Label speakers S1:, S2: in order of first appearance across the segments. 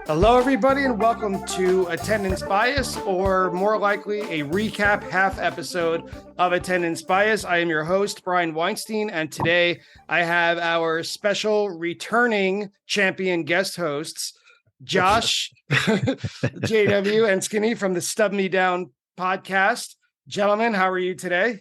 S1: Hello, everybody, and welcome to Attendance Bias, or more likely, a recap half episode of Attendance Bias. I am your host, Brian Weinstein, and today I have our special returning champion guest hosts, Josh, JW, and Skinny from the Stub Me Down podcast. Gentlemen, how are you today?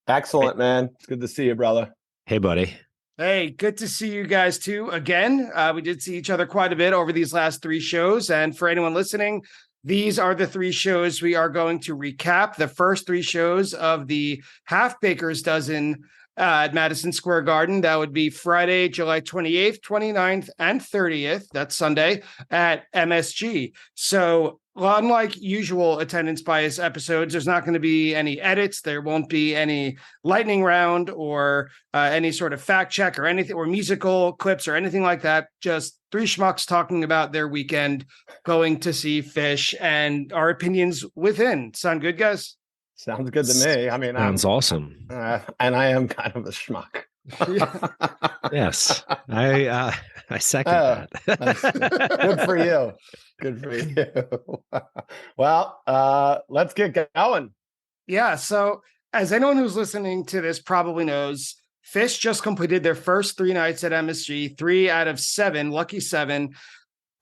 S2: Excellent, man. It's good to see you, brother.
S3: Hey, buddy.
S1: Hey, good to see you guys too again. We did see each other quite a bit over these last three shows. And for anyone listening, these are the three shows we are going to recap. The first three shows of the Half Baker's Dozen at Madison Square Garden. That would be Friday, July 28th, 29th, and 30th. That's Sunday at MSG. So unlike usual Attendance Bias episodes, there's not going to be any edits. There won't be any lightning round or any sort of fact check or anything, or musical clips or anything like that. Just three schmucks talking about their weekend going to see Phish and our opinions within. Sound good, guys?
S2: Sounds good to me. I mean,
S3: sounds awesome.
S2: And I am kind of a schmuck.
S3: Yes, I second that.
S2: Good for you. Good for you. Well, let's get going.
S1: Yeah. So, as anyone who's listening to this probably knows, Phish just completed their first 3 nights at MSG, 3 out of 7, lucky 7.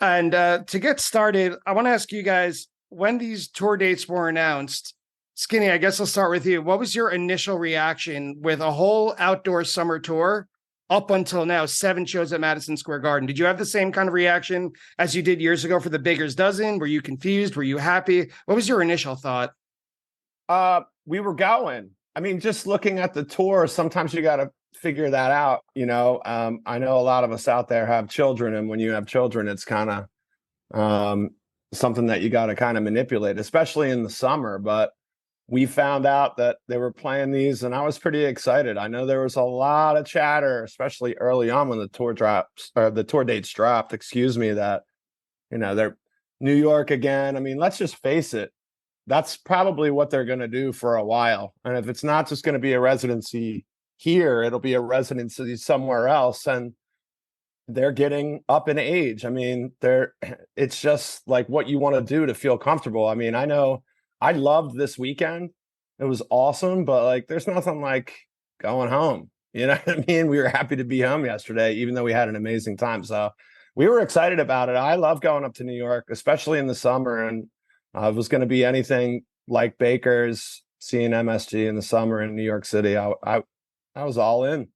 S1: And to get started, I want to ask you guys, when these tour dates were announced, Skinny, I guess I'll start with you. What was your initial reaction with a whole outdoor summer tour up until now, 7 shows at Madison Square Garden? Did you have the same kind of reaction as you did years ago for the Baker's Dozen? Were you confused? Were you happy? What was your initial thought?
S2: We were going. I mean, just looking at the tour, sometimes you got to figure that out. You know, I know a lot of us out there have children, and when you have children, it's kind of something that you got to kind of manipulate, especially in the summer. But we found out that they were playing these, and I was pretty excited. I know there was a lot of chatter, especially early on when the tour drops, or the tour dates dropped, that, you know, they're New York again. I mean, let's just face it. That's probably what they're going to do for a while. And if it's not just going to be a residency here, it'll be a residency somewhere else. And they're getting up in age. I mean, it's just like what you want to do to feel comfortable. I mean, I know I loved this weekend. It was awesome, but like, there's nothing like going home. You know what I mean? We were happy to be home yesterday, even though we had an amazing time. So we were excited about it. I love going up to New York, especially in the summer. And if it was going to be anything like Baker's, seeing MSG in the summer in New York City, I was all in.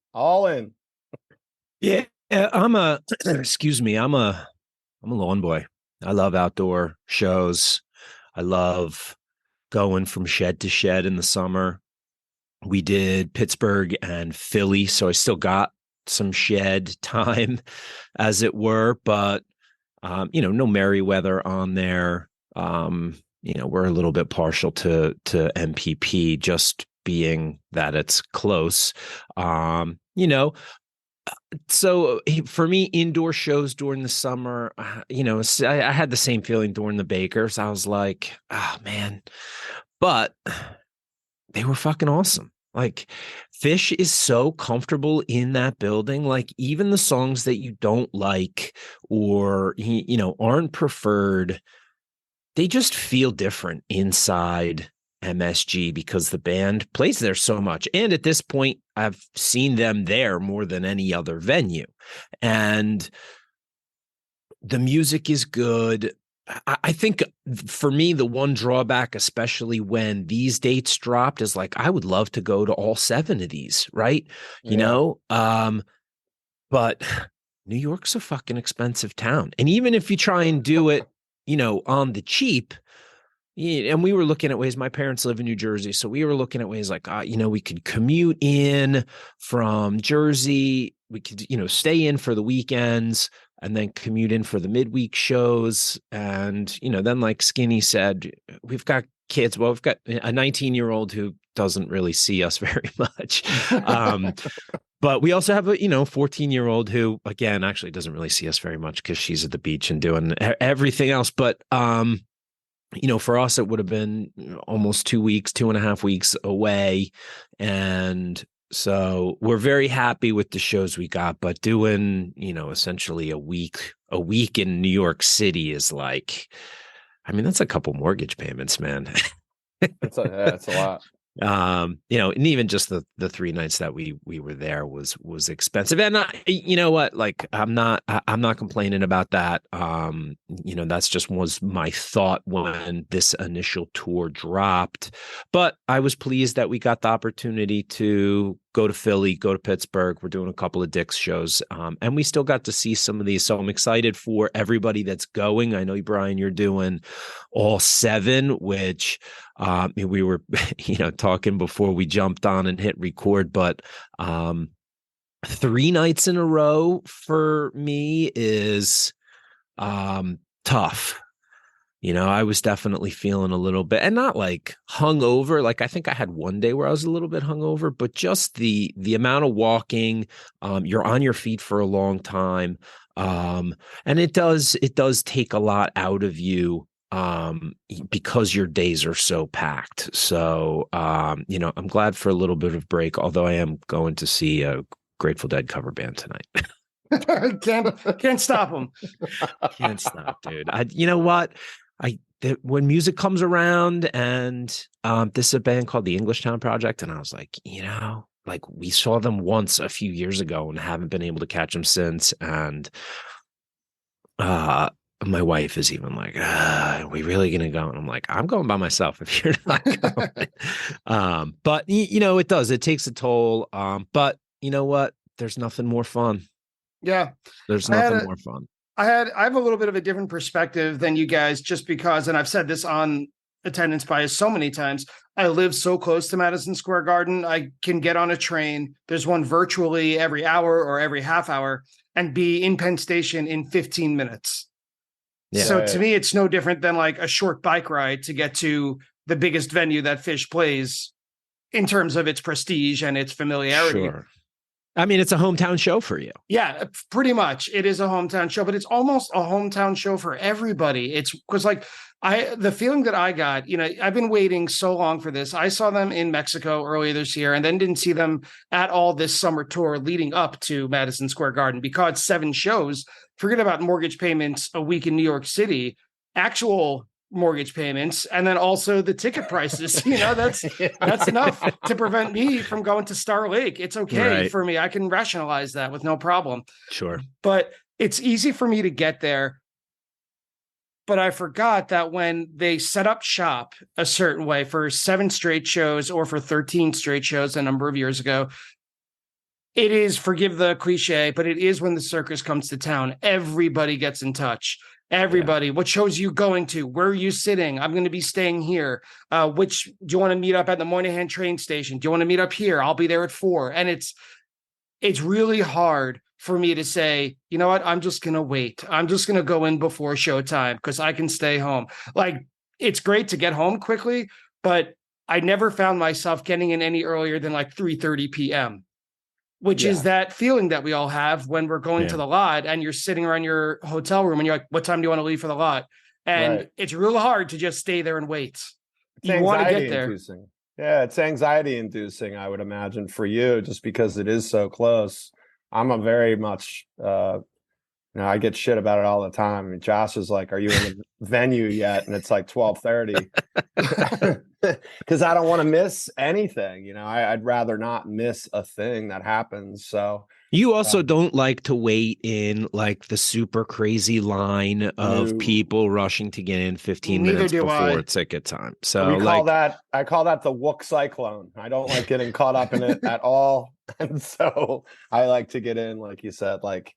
S3: Yeah, I'm a lawn boy. I love outdoor shows. I love going from shed to shed in the summer. We did Pittsburgh and Philly, so I still got some shed time, as it were, but no Merriweather on there. We're a little bit partial to MPP, just being that it's close. So for me, indoor shows during the summer, I had the same feeling during the Bakers. I was like, oh man, but they were fucking awesome. Like, Phish is so comfortable in that building. Like, even the songs that you don't like or, aren't preferred, they just feel different inside MSG because the band plays there so much. And at this point, I've seen them there more than any other venue. And the music is good. I think for me, the one drawback, especially when these dates dropped, is like, I would love to go to all 7 of these, right? But New York's a fucking expensive town. And even if you try and do it, on the cheap, and we were looking at ways, my parents live in New Jersey, so we were looking at ways like, we could commute in from Jersey. We could, stay in for the weekends and then commute in for the midweek shows. And, then like Skinny said, we've got kids. Well, we've got a 19-year-old who doesn't really see us very much. But we also have a, 14-year-old who, again, actually doesn't really see us very much because she's at the beach and doing everything else. But, for us, it would have been almost 2 weeks, 2.5 weeks away. And So we're very happy with the shows we got, but doing, essentially a week in New York City is like, I mean, that's a couple mortgage payments, man.
S2: That's a lot.
S3: And even just the 3 nights that we were there was expensive. And you know what, like I'm not complaining about that. That's just was my thought when this initial tour dropped, but I was pleased that we got the opportunity to go to Philly, go to Pittsburgh. We're doing a couple of Dick's shows, and we still got to see some of these. So I'm excited for everybody that's going. I know, Brian, you're doing all 7, which we were, talking before we jumped on and hit record, but 3 nights in a row for me is tough. I was definitely feeling a little bit, and not like hungover. Like I think I had one day where I was a little bit hungover, but just the amount of walking, you're on your feet for a long time. And it does take a lot out of you, because your days are so packed. So, I'm glad for a little bit of break, although I am going to see a Grateful Dead cover band tonight.
S1: Can't stop them.
S3: Can't stop, dude. You know what? When music comes around, and this is a band called the Englishtown Project, and I was like, like we saw them once a few years ago and haven't been able to catch them since. And my wife is even like, are we really gonna go? And I'm like, I'm going by myself if you're not going. But it takes a toll. But you know what? There's nothing more fun.
S1: Yeah.
S3: There's nothing more fun.
S1: I have a little bit of a different perspective than you guys, just because, and I've said this on Attendance Bias so many times, I live so close to Madison Square Garden. I can get on a train. There's one virtually every hour or every half hour and be in Penn Station in 15 minutes. Yeah. So to me, it's no different than like a short bike ride to get to the biggest venue that Phish plays in terms of its prestige and its familiarity.
S3: Sure. I mean, it's a hometown show for you.
S1: Yeah, pretty much. It is a hometown show, but it's almost a hometown show for everybody. It's because like the feeling that I got, I've been waiting so long for this. I saw them in Mexico earlier this year and then didn't see them at all this summer tour leading up to Madison Square Garden, because 7 shows, forget about mortgage payments a week in New York City, actual mortgage payments, and then also the ticket prices. That's enough to prevent me from going to Star Lake. It's okay for me. I can rationalize that with no problem.
S3: Sure.
S1: But it's easy for me to get there. But I forgot that when they set up shop a certain way for 7 straight shows or for 13 straight shows a number of years ago, it is, forgive the cliche, but it is when the circus comes to town, everybody gets in touch. Everybody, what shows are you going to? Where are you sitting? I'm going to be staying here. Do you want to meet up at the Moynihan train station? Do you want to meet up here? I'll be there at 4. And it's really hard for me to say, you know what? I'm just going to wait. I'm just going to go in before showtime because I can stay home. Like, it's great to get home quickly, but I never found myself getting in any earlier than like 3:30 p.m. Which is that feeling that we all have when we're going to the lot and you're sitting around your hotel room and you're like, what time do you want to leave for the lot? And it's real hard to just stay there and wait. You want to get there.
S2: Inducing. Yeah, it's anxiety inducing, I would imagine, for you, just because it is so close. I'm a very much, I get shit about it all the time. I mean, Josh is like, are you in the venue yet? And it's like 12:30. Because I don't want to miss anything. I'd rather not miss a thing that happens. So
S3: you also don't like to wait in like the super crazy line of people rushing to get in 15 minutes before ticket time. So
S2: I call that the Wook cyclone. I don't like getting caught up in it at all. And so I like to get in, like you said, like,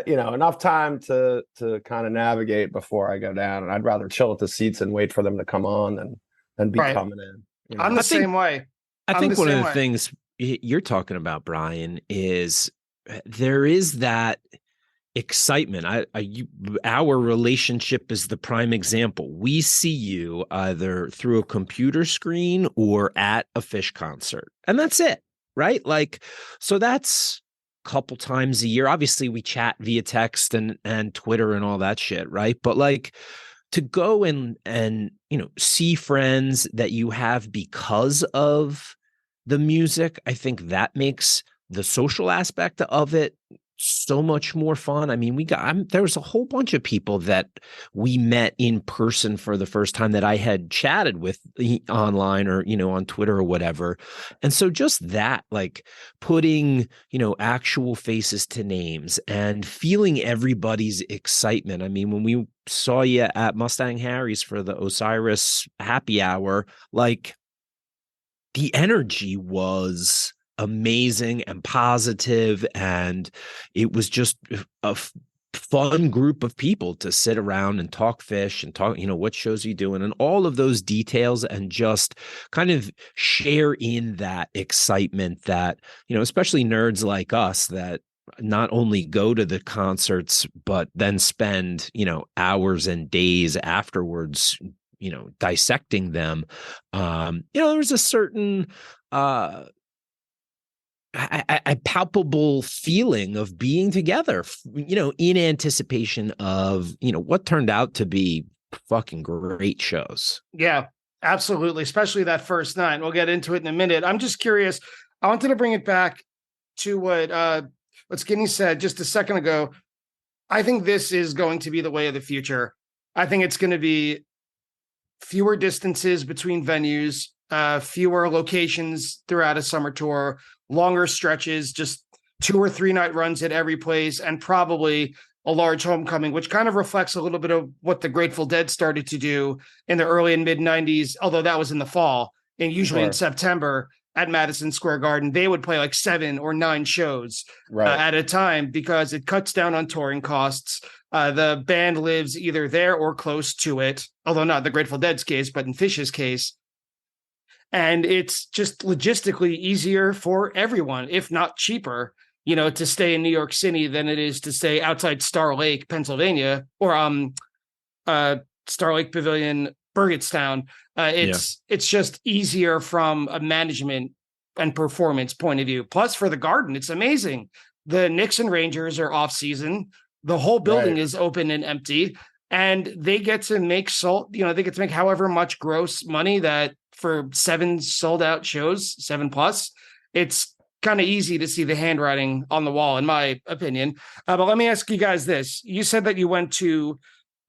S2: enough time to kind of navigate before I go down. And I'd rather chill at the seats and wait for them to come on and be coming in.
S1: I'm the same way.
S3: I think one of the things you're talking about, Brian, is there is that excitement. Our relationship is the prime example. We see you either through a computer screen or at a Phish concert, and that's it, right? Like, so that's a couple times a year. Obviously, we chat via text and Twitter and all that shit, right? But like, to go and see friends that you have because of the music. I think that makes the social aspect of it so much more fun. I mean, there was a whole bunch of people that we met in person for the first time that I had chatted with online or, on Twitter or whatever. And so just that, like putting, actual faces to names and feeling everybody's excitement. I mean, when we saw you at Mustang Harry's for the Osiris happy hour, like the energy was amazing and positive, and it was just a fun group of people to sit around and talk Phish and talk, what shows are you doing and all of those details, and just kind of share in that excitement that, especially nerds like us that not only go to the concerts, but then spend, hours and days afterwards, dissecting them. There was a certain a palpable feeling of being together, in anticipation of, what turned out to be fucking great shows.
S1: Yeah, absolutely. Especially that first night. We'll get into it in a minute. I'm just curious. I wanted to bring it back to what Skinny said just a second ago. I think this is going to be the way of the future. I think it's going to be fewer distances between venues, fewer locations throughout a summer tour, longer stretches, just 2 or 3 night runs at every place, and probably a large homecoming, which kind of reflects a little bit of what the Grateful Dead started to do in the early and mid 90s, although that was in the fall and usually in September at Madison Square Garden. They would play like 7 or 9 shows at a time because it cuts down on touring costs. The band lives either there or close to it, although not the Grateful Dead's case, but in Phish's case. And it's just logistically easier for everyone, if not cheaper, to stay in New York City than it is to stay outside Star Lake, Pennsylvania, or Star Lake Pavilion, Burgettstown. It's just easier from a management and performance point of view. Plus, for the Garden, it's amazing. The Knicks and Rangers are off season. The whole building is open and empty, and they get to make they get to make however much gross money that for 7 sold out shows, 7+. It's kind of easy to see the handwriting on the wall, in my opinion. But let me ask you guys this. You said that you went to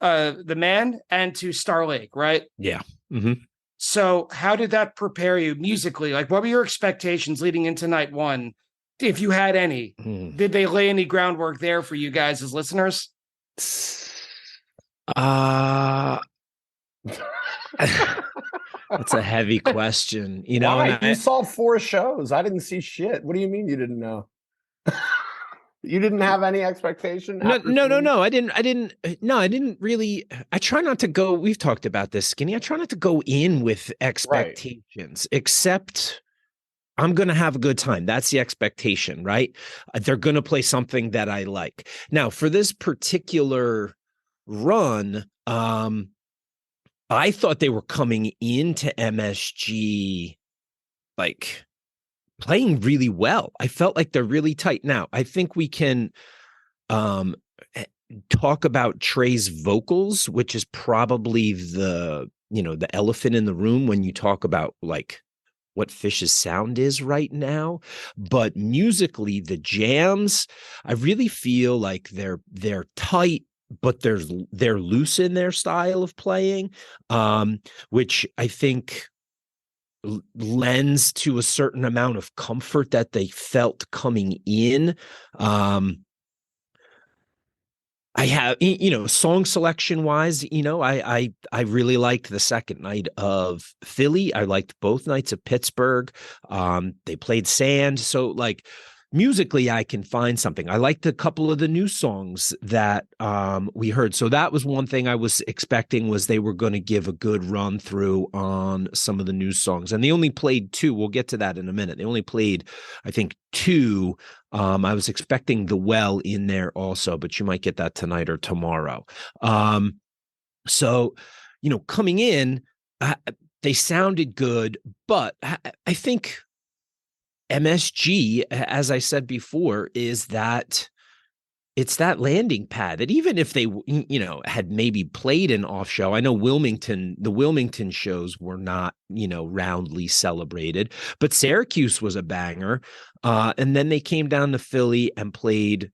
S1: the Man and to Star Lake, right?
S3: Yeah. Mm-hmm.
S1: So how did that prepare you musically? Like, what were your expectations leading into night one, if you had any? Did they lay any groundwork there for you guys as listeners?
S3: That's a heavy question.
S2: Why? You saw 4 shows. I didn't see shit. What do you mean you didn't know? You didn't have any expectation?
S3: No. I didn't really. I try not to go. We've talked about this, Skinny. I try not to go in with expectations, except I'm going to have a good time. That's the expectation, right? They're going to play something that I like. Now, for this particular run, I thought they were coming into MSG like playing really well. I felt like they're really tight. Now, I think we can talk about Trey's vocals, which is probably the elephant in the room when you talk about like what Phish's sound is right now. But musically, the jams, I really feel like they're tight, but they're loose in their style of playing, which I think lends to a certain amount of comfort that they felt coming in. I have, song selection wise, I really liked the second night of Philly. I liked both nights of Pittsburgh. They played Sand. So like musically, I can find something. I liked a couple of the new songs that we heard. So that was one thing I was expecting, was they were going to give a good run through on some of the new songs. And they only played 2. We'll get to that in a minute. They only played, I think, 2. I was expecting The Well in there also, but you might get that tonight or tomorrow. So, coming in, they sounded good, but I think MSG, as I said before, is that it's that landing pad that even if they, had maybe played an off show, I know the Wilmington shows were not, roundly celebrated, but Syracuse was a banger. And then they came down to Philly and played,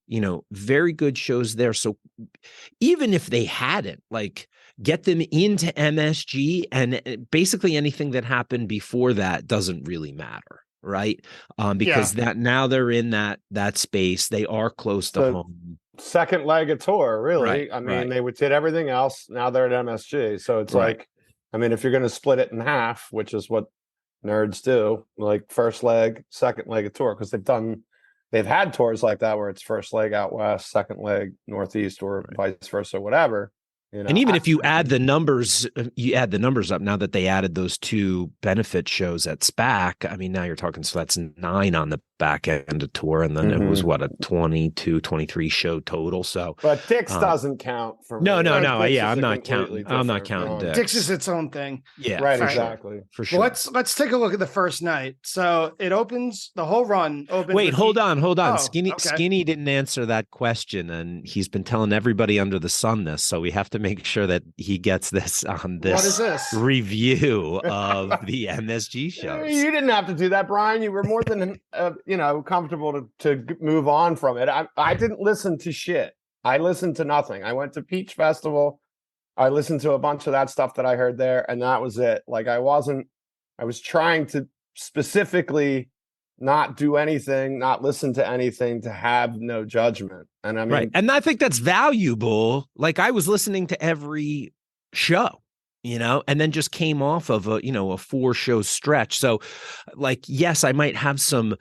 S3: very good shows there. So even if they hadn't, like, get them into MSG, and basically anything that happened before that doesn't really matter. Right. Because that now they're in that space. They are close to home.
S2: Second leg of tour, really.
S3: Right,
S2: I mean, they did everything else. Now they're at MSG. So it's like, I mean, if you're going to split it in half, which is what nerds do, like first leg, second leg of tour, because they've had tours like that where it's first leg out west, second leg northeast, or vice versa, whatever.
S3: And even if you add the numbers, up now that they added those 2 benefit shows at SPAC. I mean, now you're talking, so that's 9 on the back end of tour. And then it was a 22, 23 show total. So,
S2: but Dick's doesn't count for
S3: no.
S2: me.
S3: Yeah, I'm not counting. I'm not counting Dick's.
S1: Dick's is its own thing.
S3: Yeah,
S2: right. Exactly.
S3: For sure.
S1: Well, let's take a look at the first night. So it opens, the whole run opens.
S3: Wait, hold on.
S1: Oh,
S3: Skinny didn't answer that question, and he's been telling everybody under the sun this. So we have to make sure that he gets this on this,
S1: what is this?
S3: Review of the MSG shows.
S2: You didn't have to do that, Brian. You were more than comfortable to move on from it. I didn't listen to shit. I listened to nothing. I went to Peach Festival. I listened to a bunch of that stuff that I heard there, and that was it. Like, I was trying to specifically not do anything, not listen to anything, to have no judgment. And I mean,
S3: right. And I think that's valuable. Like, I was listening to every show, and then just came off of a 4-show stretch. So, like, yes, I might have some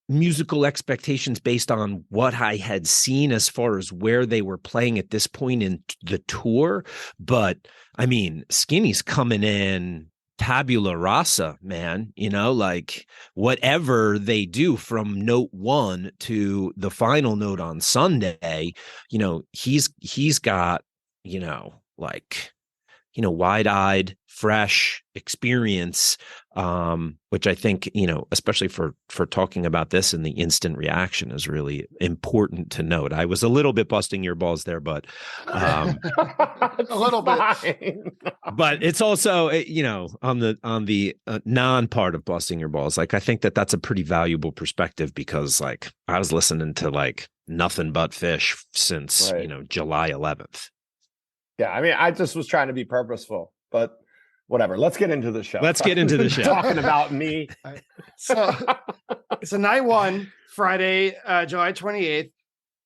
S3: musical expectations based on what I had seen as far as where they were playing at this point in the tour. But I mean, Skinny's coming in tabula rasa, man, like, whatever they do from note 1 to the final note on Sunday, he's got, like, wide-eyed, fresh experience, which I think, especially for talking about this in the instant reaction, is really important to note. I was a little bit busting your balls there, but
S1: a little bit.
S3: But it's also, on the non-part of busting your balls, like, I think that that's a pretty valuable perspective, because, like, I was listening to, like, nothing but Phish since July 11th.
S2: Yeah, I mean, I just was trying to be purposeful, but whatever. Let's get into the show. Talking about me.
S1: So night 1, Friday, July 28th,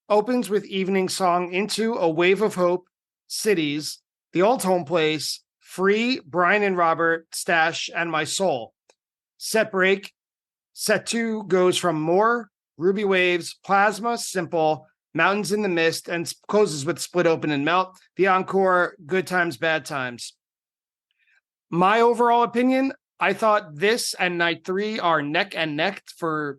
S1: opens with evening song Into a Wave of Hope, Cities, The Old Home Place, Free, Brian and Robert, Stash, and My Soul. Set break. Set 2 goes from More, Ruby Waves, Plasma, Simple, Mountains in the Mist, and closes with Split Open and Melt. The encore, Good Times, Bad Times. My overall opinion, I thought this and night 3 are neck and neck for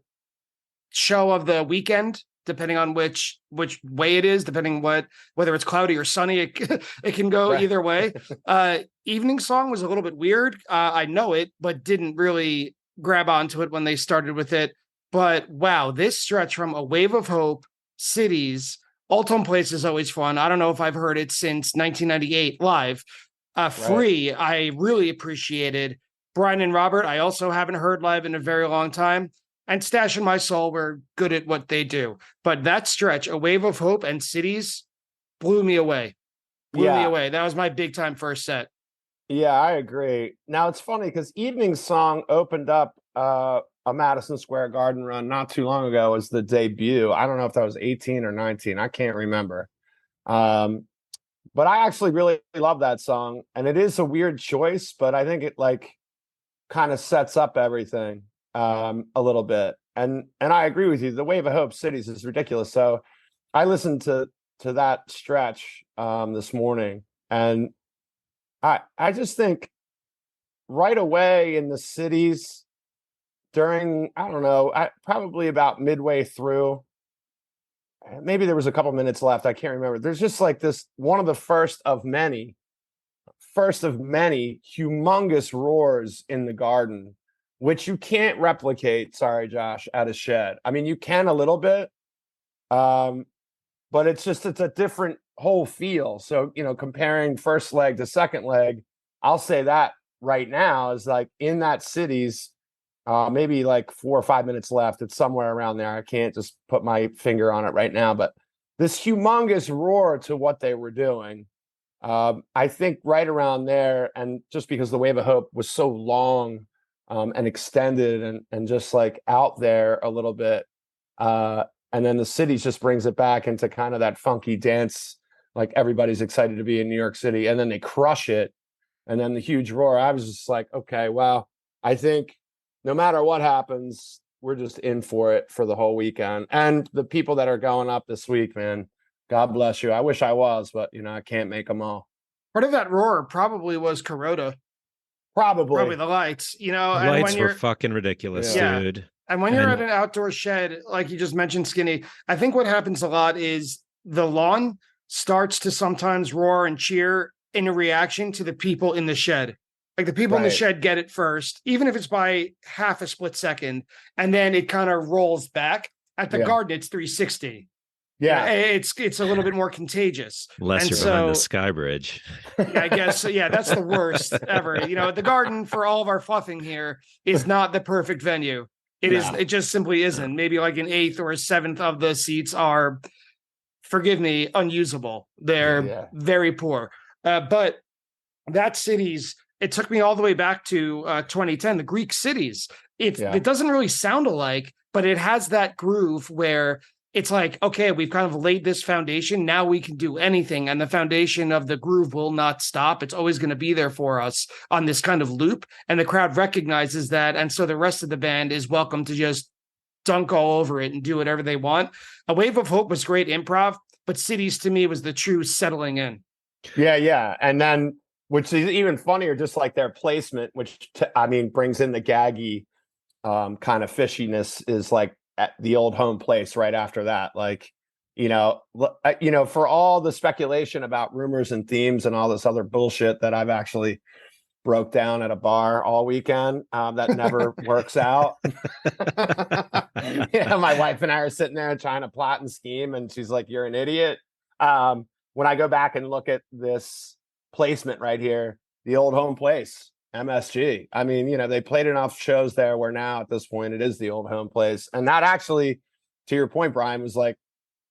S1: show of the weekend, depending on which way it is, depending whether it's cloudy or sunny, it can go either way. Evening song was a little bit weird. I know it, but didn't really grab onto it when they started with it. But wow, this stretch from A Wave of Hope, Cities, Old Home Place is always fun. I don't know if I've heard it since 1998 live. Free, I really appreciated. Brian and Robert, I also haven't heard live in a very long time. And Stash and My Soul were good at what they do. But that stretch, A Wave of Hope and Cities, blew me away. Blew me away. That was my big time first set.
S2: Yeah, I agree. Now, it's funny because Evening Song opened up a Madison Square Garden run not too long ago as the debut. I don't know if that was 18 or 19. I can't remember. But I actually really love that song. And it is a weird choice, but I think it like kind of sets up everything a little bit. And I agree with you. The Wave of Hope, Cities is ridiculous. So I listened to that stretch this morning, and I just think right away in the Cities during, I don't know, probably about midway through, maybe there was a couple minutes left, I can't remember. There's just like this, one of the first of many humongous roars in the Garden, which you can't replicate, sorry, Josh, at a shed. I mean, you can a little bit, but but it's a different whole feel. So, comparing first leg to second leg, I'll say that right now is like in that city's maybe like 4 or 5 minutes left. It's somewhere around there. I can't just put my finger on it right now, but this humongous roar to what they were doing. I think right around there, and just because the Wave of Hope was so long and extended and just like out there a little bit, and then the Cities just brings it back into kind of that funky dance, like everybody's excited to be in New York City, and then they crush it, and then the huge roar. I was just like, okay, well, I think no matter what happens, we're just in for it for the whole weekend. And the people that are going up this week, man, God bless you. I wish I was, but I can't make them all.
S1: Part of that roar probably was Corota.
S2: Probably
S1: the lights,
S3: The lights were fucking ridiculous, dude.
S1: And when you're at an outdoor shed, like you just mentioned, Skinny, I think what happens a lot is the lawn starts to sometimes roar and cheer in a reaction to the people in the shed. Like the people in the shed get it first, even if it's by half a split second, and then it kind of rolls back. At the Garden, it's 360.
S2: Yeah,
S1: it's a little bit more contagious.
S3: Unless you're behind the Sky Bridge.
S1: Yeah, I guess. So, yeah, that's the worst ever. The Garden, for all of our fluffing here, is not the perfect venue. It just simply isn't. Maybe like an 8th or a 7th of the seats are, forgive me, unusable. They're very poor. But that Cities, it took me all the way back to 2010, the Greek Cities. It doesn't really sound alike, but it has that groove where it's like, okay, we've kind of laid this foundation. Now we can do anything. And the foundation of the groove will not stop. It's always going to be there for us on this kind of loop. And the crowd recognizes that. And so the rest of the band is welcome to just dunk all over it and do whatever they want. A Wave of Hope was great improv, but Cities to me was the true settling in.
S2: Yeah. And then, which is even funnier, just like their placement, which brings in the gaggy kind of fishiness, is like at the old home place right after that. Like, for all the speculation about rumors and themes and all this other bullshit that I've actually broke down at a bar all weekend, that never works out. My wife and I are sitting there trying to plot and scheme, and she's like, "You're an idiot." When I go back and look at this placement right here, the old home place, MSG. They played enough shows there where now at this point it is the old home place. And that actually, to your point, Brian, was like,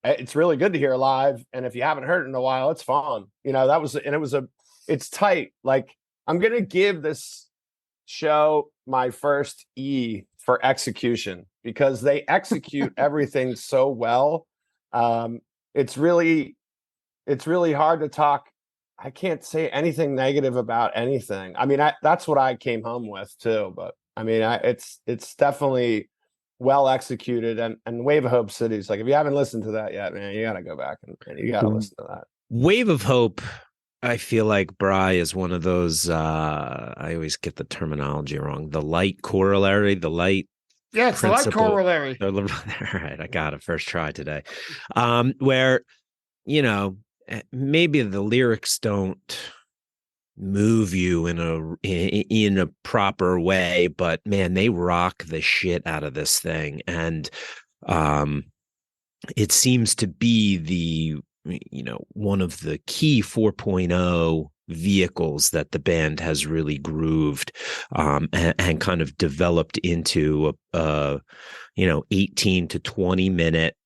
S2: it's really good to hear live. And if you haven't heard it in a while, it's fun. It's tight. Like, I'm going to give this show my first E for execution, because they execute everything so well. It's really hard to talk. I can't say anything negative about anything. That's what I came home with too. But it's definitely well executed. And Wave of Hope Cities, like, if you haven't listened to that yet, man, you got to go back and you got to listen to that.
S3: Wave of Hope, I feel like Bry is one of those. I always get the terminology wrong. The light corollary, the light.
S1: Yeah, it's
S3: principle.
S1: The light corollary.
S3: All right, I got it. First try today. Where, maybe the lyrics don't move you in a proper way, but man, they rock the shit out of this thing. And it seems to be the one of the key 4.0 vehicles that the band has really grooved and kind of developed into a 18 to 20 minute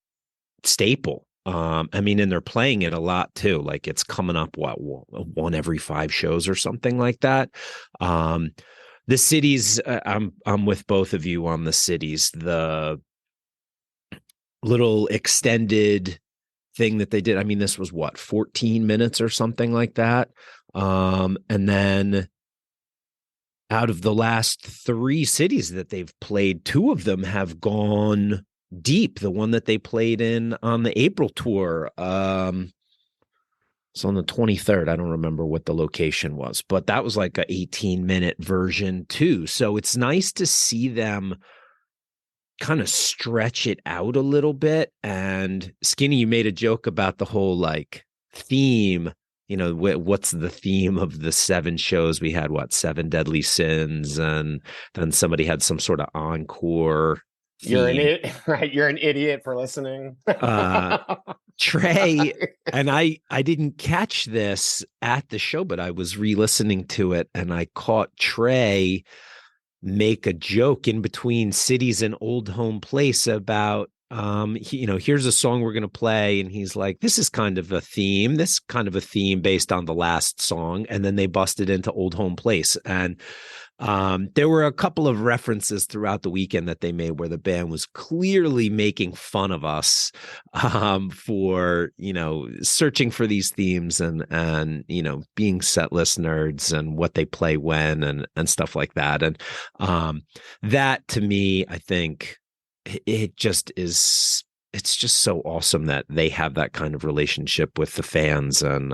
S3: staple. And they're playing it a lot too. Like, it's coming up one every 5 shows or something like that. The Cities, I'm with both of you on the Cities. The little extended thing that they did. This was 14 minutes or something like that. And then out of the last 3 cities that they've played, 2 of them have gone deep. The one that they played in on the April tour, it's on the 23rd. I don't remember what the location was, but that was like a 18-minute version too. So it's nice to see them kind of stretch it out a little bit. And Skinny, you made a joke about the whole like theme. What's the theme of the 7 shows we had? 7 Deadly Sins, and then somebody had some sort of encore.
S2: You're an idiot, right? You're an idiot for listening.
S3: Trey, and I didn't catch this at the show, but I was re-listening to it, and I caught Trey make a joke in between Cities and Old Home Place about here's a song we're going to play, and he's like, this is kind of a theme based on the last song, and then they busted into Old Home Place, and there were a couple of references throughout the weekend that they made where the band was clearly making fun of us for searching for these themes and being set list nerds and what they play when and stuff like that. And that to me, I think it just is. It's just so awesome that they have that kind of relationship with the fans, and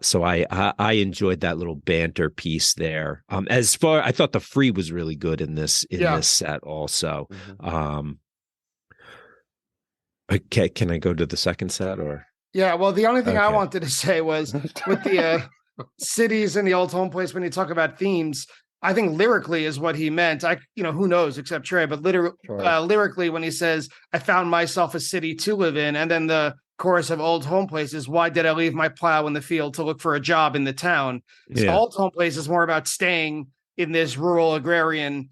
S3: so I enjoyed that little banter piece there. I thought the Free was really good in this set also. Okay, can I go to the second set or?
S1: Yeah, well, the only thing I wanted to say was with the Cities and the Old Home Place, when you talk about themes, I think lyrically is what he meant. Who knows except Trey, but lyrically when he says, I found myself a city to live in, and then the chorus of Old Home Place is, why did I leave my plow in the field to look for a job in the town? So Old Home Place is more about staying in this rural agrarian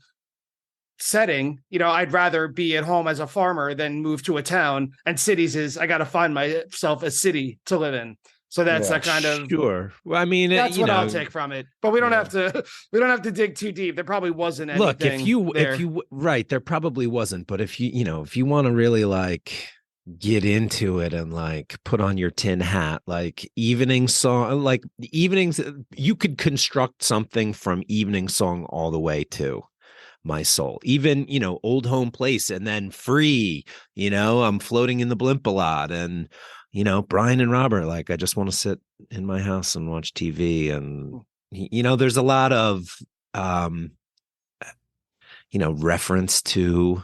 S1: setting. I'd rather be at home as a farmer than move to a town, and Cities is, I got to find myself a city to live in. So that's that kind of
S3: sure. Well, I mean,
S1: that's what I'll take from it. But we don't have to. We don't have to dig too deep. There probably wasn't anything.
S3: Look, if you right, there probably wasn't. But if you want to really like get into it and like put on your tin hat, like evening song, like evenings, you could construct something from evening song all the way to My Soul, even Old Home Place, and then Free. I'm floating in the blimp a lot, and Brian and Robert, like, I just want to sit in my house and watch TV. And, there's a lot of, reference to,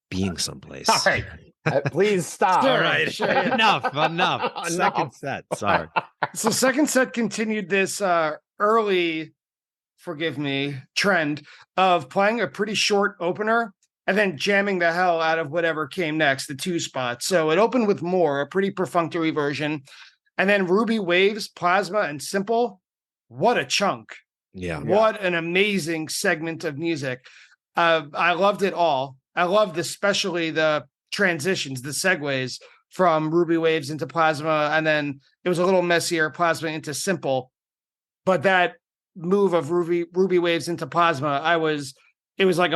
S3: being someplace.
S2: All right. Please stop.
S3: All right. Sure. Enough. Second set. Sorry.
S1: So second set continued this early, forgive me, trend of playing a pretty short opener and then jamming the hell out of whatever came next, the two spots. So it opened with More, a pretty perfunctory version. And then Ruby Waves, Plasma, and Simple. What a chunk.
S3: Yeah.
S1: What an amazing segment of music. I loved it all. I loved especially the transitions, the segues from Ruby Waves into Plasma. And then it was a little messier, Plasma into Simple. But that move of Ruby Waves into Plasma, it was like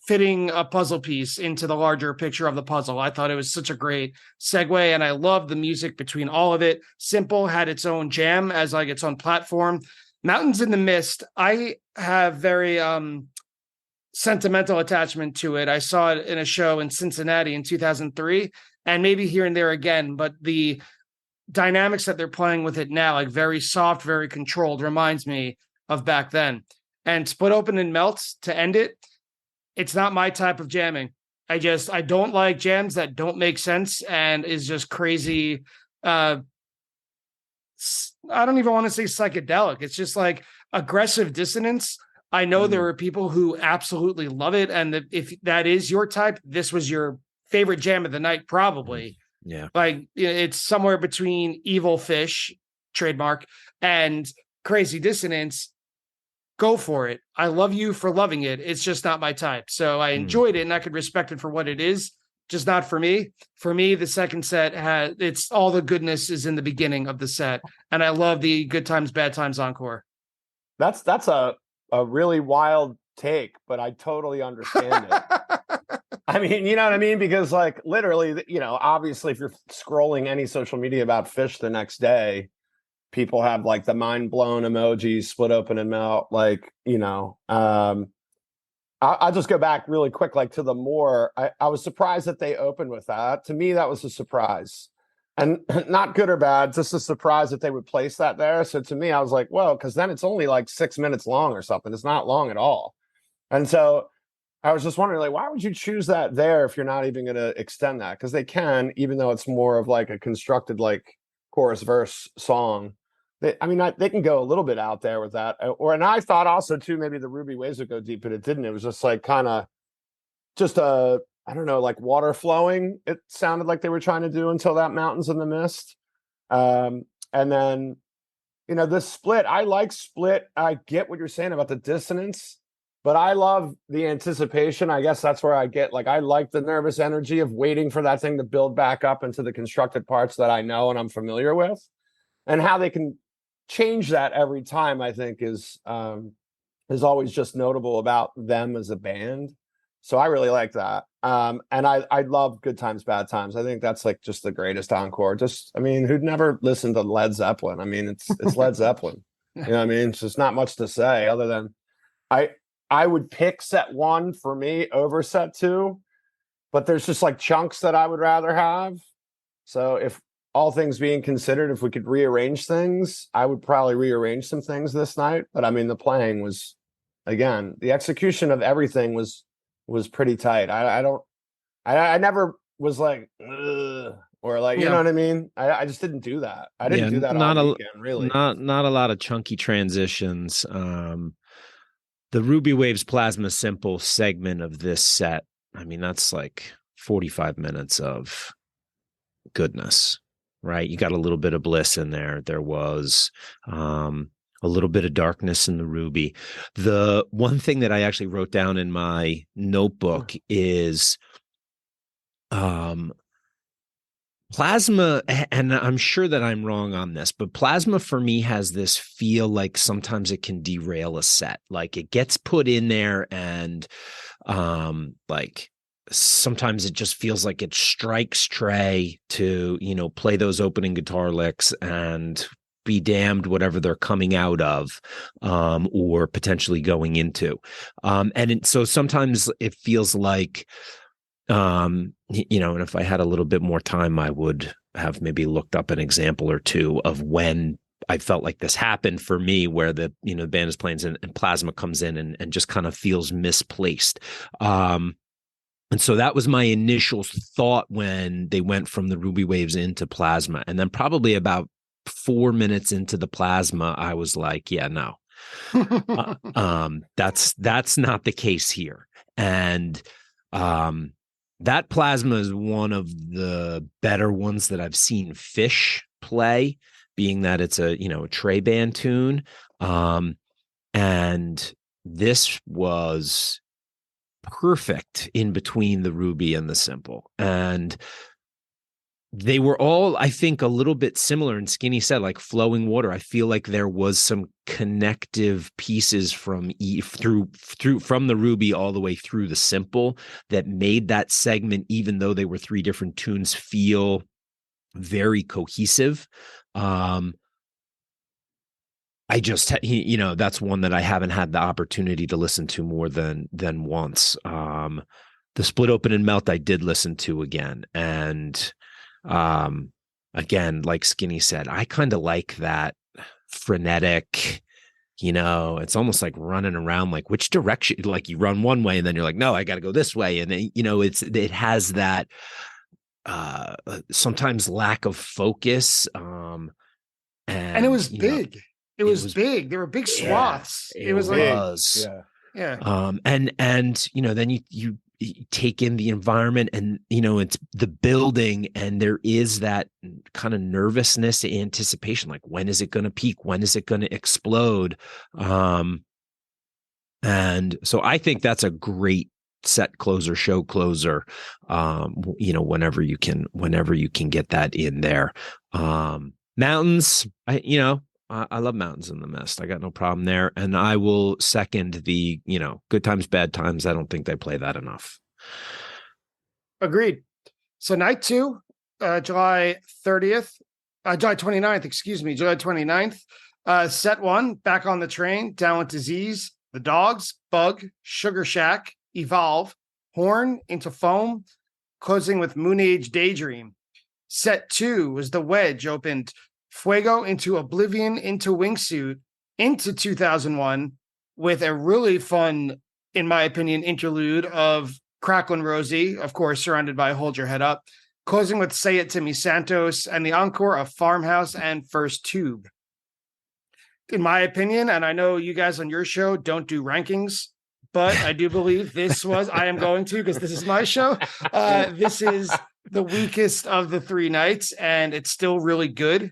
S1: fitting a puzzle piece into the larger picture of the puzzle. I thought it was such a great segue, and I love the music between all of it. Simple had its own jam as like its own platform. Mountains in the Mist, I have very sentimental attachment to it. I saw it in a show in Cincinnati in 2003, and maybe here and there again, but the dynamics that they're playing with it now, like very soft, very controlled, reminds me of back then. And Split Open and Melt to end it, it's not my type of jamming. I don't like jams that don't make sense and is just crazy. I don't even want to say psychedelic. It's just like aggressive dissonance. I know there are people who absolutely love it. And if that is your type, this was your favorite jam of the night, probably.
S3: Yeah.
S1: Like it's somewhere between Evil Phish, trademark, and Crazy Dissonance. Go for it. I love you for loving it. It's just not my type. So I enjoyed it and I could respect it for what it is, just not for me. For me, the second set it's all the goodness is in the beginning of the set. And I love the Good Times, Bad Times encore.
S2: That's a really wild take, but I totally understand it. I mean, you know what I mean? Because like literally, obviously if you're scrolling any social media about Phish the next day, people have like the mind blown emojis, Split Open and Melt. Like, I'll just go back really quick, like to the More. I was surprised that they opened with that. To me, that was a surprise, and not good or bad, just a surprise that they would place that there. So to me, I was like, whoa, because then it's only like 6 minutes long or something. It's not long at all. And so I was just wondering, like, why would you choose that there if you're not even going to extend that? Because they can, even though it's more of like a constructed like chorus verse song. They can go a little bit out there with that. And I thought also too, maybe the Ruby Waves would go deep, but it didn't. It was just like kind of just a I don't know, like water flowing. It sounded like they were trying to do until that Mountains in the Mist. And then, the Split, I like Split. I get what you're saying about the dissonance, but I love the anticipation. I guess that's where I get, like, I like the nervous energy of waiting for that thing to build back up into the constructed parts that I know and I'm familiar with, and how they can change that every time, I think is always just notable about them as a band. So I really like that. And I love Good Times, Bad Times. I think that's like just the greatest encore. Who'd never listened to Led Zeppelin? I mean, it's Led Zeppelin. You know what I mean? It's just not much to say other than I would pick set 1 for me over set 2, but there's just like chunks that I would rather have. So if all things being considered, if we could rearrange things, I would probably rearrange some things this night. But I mean, the playing was, again, the execution of everything was pretty tight. I never was like, ugh, or like, you know what I mean? I just didn't do that. I didn't do that all weekend, really.
S3: Not a lot of chunky transitions. The Ruby Waves Plasma Simple segment of this set, I mean, that's like 45 minutes of goodness, right? You got a little bit of Bliss in there. There was a little bit of darkness in the Ruby. The one thing that I actually wrote down in my notebook is Plasma, and I'm sure that I'm wrong on this, but Plasma for me has this feel like sometimes it can derail a set. Like it gets put in there and like sometimes it just feels like it strikes Trey to, play those opening guitar licks and be damned whatever they're coming out of or potentially going into. So sometimes it feels like, and if I had a little bit more time, I would have maybe looked up an example or two of when I felt like this happened for me, where the band is playing and Plasma comes in and just kind of feels misplaced. And so that was my initial thought when they went from the Ruby Waves into Plasma. And then probably about 4 minutes into the Plasma, I was like, yeah, no, that's not the case here. And that Plasma is one of the better ones that I've seen Phish play, being that it's a Trey band tune. And this was perfect in between the Ruby and the Simple. And they were all, I think, a little bit similar. And Skinny said, like flowing water. I feel like there was some connective pieces from the Ruby all the way through the Simple that made that segment, even though they were 3 different tunes, feel very cohesive. I just, that's one that I haven't had the opportunity to listen to more than once. The Split Open and Melt I did listen to again, and again, like Skinny said, I kind of like that frenetic, it's almost like running around, like which direction, like you run one way and then you're like, no, I got to go this way. And it has that, sometimes lack of focus. And
S1: it was big. It was big. There were big swaths.
S3: It
S1: was
S3: like,
S1: yeah.
S3: And then you take in the environment and, it's the building, and there is that kind of nervousness, anticipation, like when is it going to peak? When is it going to explode? And so I think that's a great set closer, show closer, whenever you can get that in there. Mountains, I love Mountains in the Mist. I got no problem there. And I will second the, Good Times, Bad Times. I don't think they play that enough.
S1: Agreed. So night 2, July 29th, July 29th. Set 1, Back on the Train, Down with Disease, The Dogs, Bug, Sugar Shack, Evolve, Horn, Into Foam, closing with Moon Age Daydream. Set 2 was The Wedge, opened Fuego, Into Oblivion, Into Wingsuit, Into 2001, with a really fun, in my opinion, interlude of Cracklin' Rosie, of course, surrounded by Hold Your Head Up, closing with Say It to Me Santos, and the encore of Farmhouse and First Tube. In my opinion, and I know you guys on your show don't do rankings, but I do believe I am going to, because this is my show. This is the weakest of the three nights, and it's still really good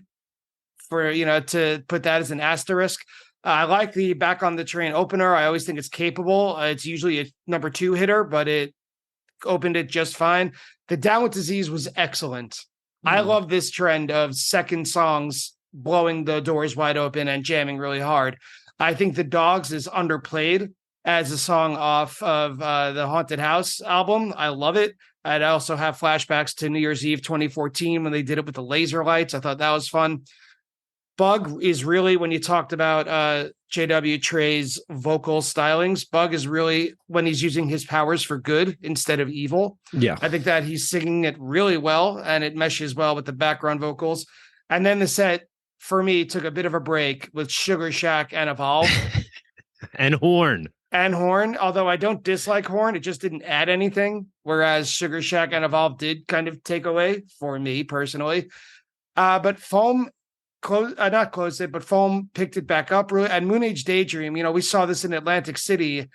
S1: for, to put that as an asterisk. I like the Back on the Train opener. I always think it's capable. It's usually a number 2 hitter, but it opened it just fine. The Down with Disease was excellent. I love this trend of second songs blowing the doors wide open and jamming really hard. I think The Dogs is underplayed as a song off of the Haunted House album. I love it. I'd also have flashbacks to New Year's Eve 2014 when they did it with the laser lights. I thought that was fun. Bug is really, when you talked about JW Trey's vocal stylings, Bug is really when he's using his powers for good instead of evil.
S3: Yeah.
S1: I think that he's singing it really well, and it meshes well with the background vocals. And then the set, for me, took a bit of a break with Sugar Shack and Evolve.
S3: And Horn.
S1: Although I don't dislike Horn, it just didn't add anything. Whereas Sugar Shack and Evolve did kind of take away for me personally. But Foam not closed it, but Foam picked it back up really. And Moon Age Daydream, we saw this in Atlantic City.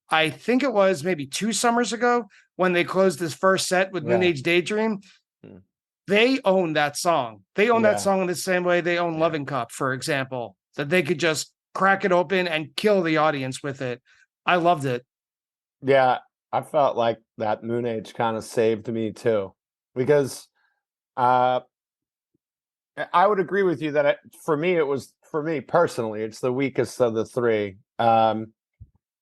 S1: I think it was maybe 2 summers ago when they closed this first set with Moon Age Daydream. They own that song. They own that song in the same way they own Loving Cup, for example, that they could just crack it open and kill the audience with it. I loved it.
S2: Yeah, I felt like that Moon Age kind of saved me too, because I would agree with you that for me personally, it's the weakest of the three. The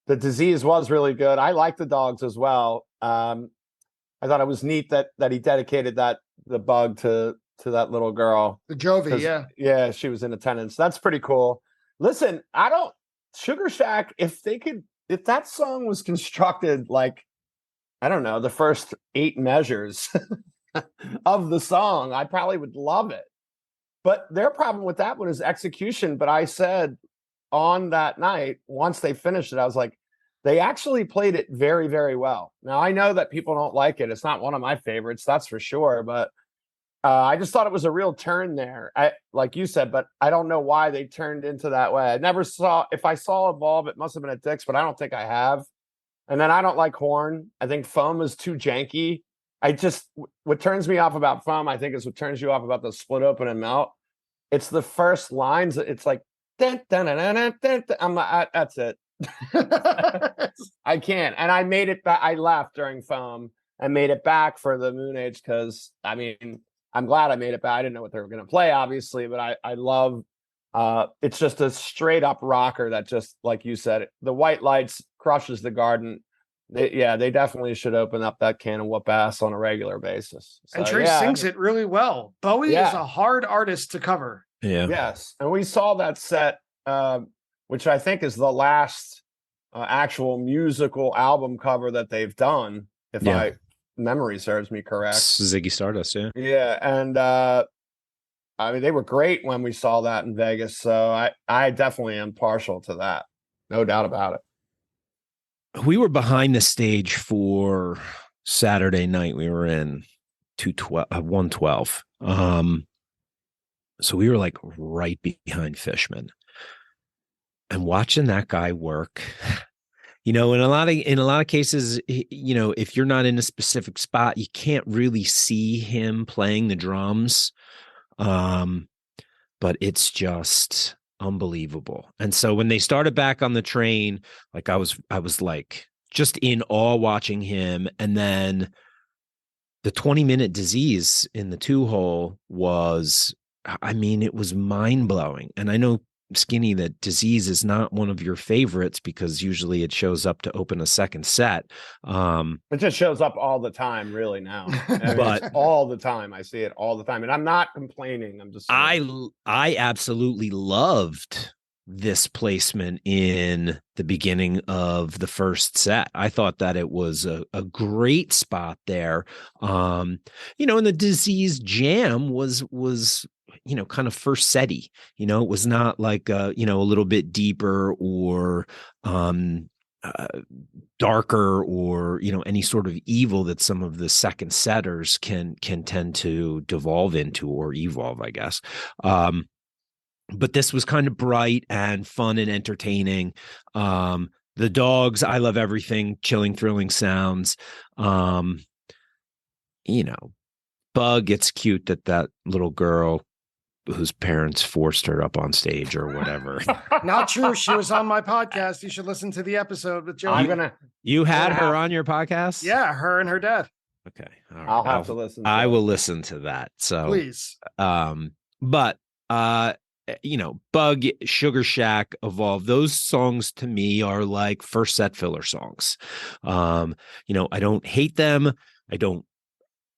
S2: Disease was really good. I like The Dogs as well. I thought it was neat that he dedicated the Bug to that little girl.
S1: The Jovi,
S2: yeah, she was in attendance. That's pretty cool. Listen, Sugar Shack, if that song was constructed like, I don't know, the first 8 measures of the song, I probably would love it. But their problem with that one is execution. But I said on that night, once they finished it, I was like, they actually played it very, very well. Now, I know that people don't like it. It's not one of my favorites, that's for sure. But I just thought it was a real turn there, like you said, but I don't know why they turned into that way. If I saw Evolve, it must have been at Dick's, but I don't think I have. And then I don't like Horn. I think Foam is too janky. What turns me off about Foam, I think, is what turns you off about the Split Open and Melt. It's the first lines. It's like, dun, dun, dun, dun, dun, dun, dun. I'm like, that's it. I can't. And I made it back. I laughed during Foam and made it back for the Moon Age because, I'm glad I made it back. I didn't know what they were going to play, obviously, but I love it's just a straight up rocker that just, like you said, the White Lights crushes the garden. They definitely should open up that can of whoop ass on a regular basis. So,
S1: and Trey sings it really well. Bowie is a hard artist to cover.
S3: Yeah.
S2: Yes. And we saw that set, which I think is the last actual musical album cover that they've done, if my memory serves me correct.
S3: Ziggy Stardust, yeah.
S2: Yeah. And they were great when we saw that in Vegas. So I definitely am partial to that. No doubt about it.
S3: We were behind the stage for Saturday night. We were in 112. So we were like right behind Fishman, and watching that guy work, in a lot of cases, if you're not in a specific spot, you can't really see him playing the drums. But it's just unbelievable. And so when they started Back on the Train, like I was like just in awe watching him. And then the 20-minute Disease in the 2-hole was, it was mind-blowing. And I know, Skinny, that Disease is not one of your favorites because usually it shows up to open a second set.
S2: It just shows up all the time, really, now. But all the time. I see it all the time. And I'm not complaining. I'm just saying.
S3: I absolutely loved this placement in the beginning of the first set. I thought that it was a great spot there. And the Disease jam was kind of first setty, it was not like, a little bit deeper or darker or, any sort of evil that some of the second setters can tend to devolve into or evolve, I guess. But this was kind of bright and fun and entertaining. The Dogs, I Love Everything, Chilling Thrilling Sounds. You know, Bug, it's cute that that little girl whose parents forced her up on stage or whatever.
S1: Not true. She was on my podcast. You should listen to the episode with Joey.
S3: You had her on your podcast?
S1: Yeah, her and her dad.
S3: Okay. All right.
S2: I'll have to listen to
S3: I
S2: it.
S3: will listen to that. So
S1: Please.
S3: But you know, Bug, Sugar Shack, Evolve, those songs to me are like first set filler songs. You know, I don't hate them. I don't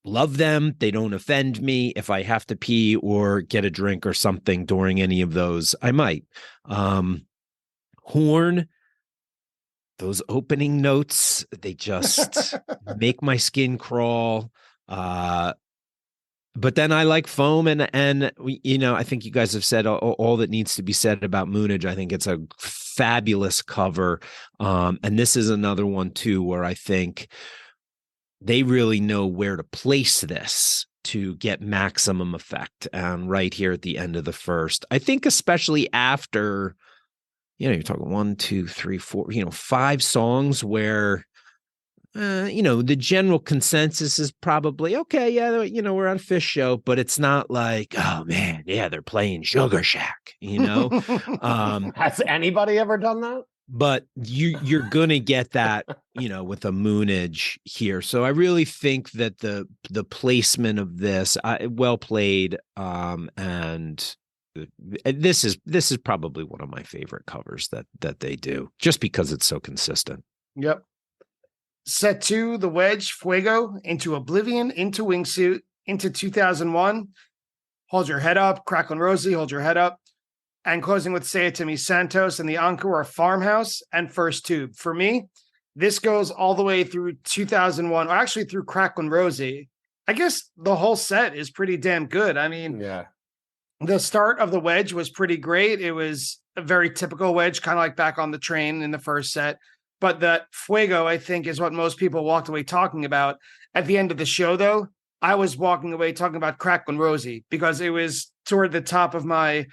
S3: love them. They don't offend me. If I have to pee or get a drink or something during any of those, I might. Horn, those opening notes, they just make my skin crawl. But then I like Foam, and we, you know, I think you guys have said all that needs to be said about Moonage. I think it's a fabulous cover. And this is another one too, where I think they really know where to place this to get maximum effect. Right here at the end of the first, I think, especially after, you know, you're talking 1, 2, 3, 4, you know, 5 songs where, you know, the general consensus is probably, okay, yeah, you know, we're on Phish show, but it's not like, oh man, yeah, they're playing Sugar Shack, you know?
S2: Has anybody ever done that?
S3: But you're gonna get that, you know, with a Moonage here. So I really think that the placement of this, well played, and this is probably one of my favorite covers that they do, just because it's so consistent.
S1: Yep. Set 2, The Wedge, Fuego, Into Oblivion, Into Wingsuit, Into 2001, Hold Your Head Up, Cracklin' Rosie, Hold Your Head Up, and closing with Say It To Me, Santos, and the encore are Farmhouse and First Tube. For me, this goes all the way through 2001, or actually through Cracklin' Rosie. I guess the whole set is pretty damn good. I mean,
S2: Yeah.
S1: the start of The Wedge was pretty great. It was a very typical Wedge, kind of like Back on the Train in the first set. But that Fuego, I think, is what most people walked away talking about. At the end of the show, though, I was walking away talking about Cracklin' Rosie because it was toward the top of my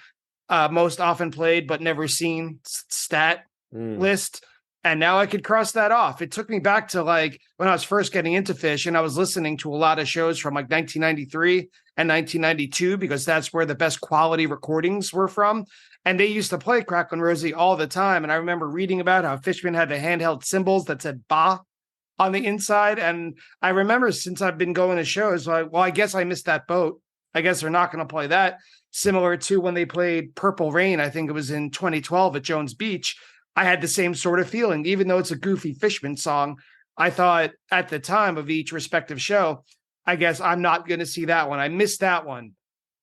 S1: most often played but never seen stat list. And now I could cross that off. It took me back to like when I was first getting into Phish, and I was listening to a lot of shows from like 1993 and 1992 because that's where the best quality recordings were from. And they used to play Cracklin' Rosie all the time. And I remember reading about how Fishman had the handheld cymbals that said "ba" on the inside. And I remember, since I've been going to shows, like, well, I guess I missed that boat. I guess they're not going to play that. Similar to when they played Purple Rain, I think it was in 2012 at Jones Beach. I had the same sort of feeling, even though it's a goofy Fishman song. I thought at the time of each respective show, I guess I'm not going to see that one. I missed that one.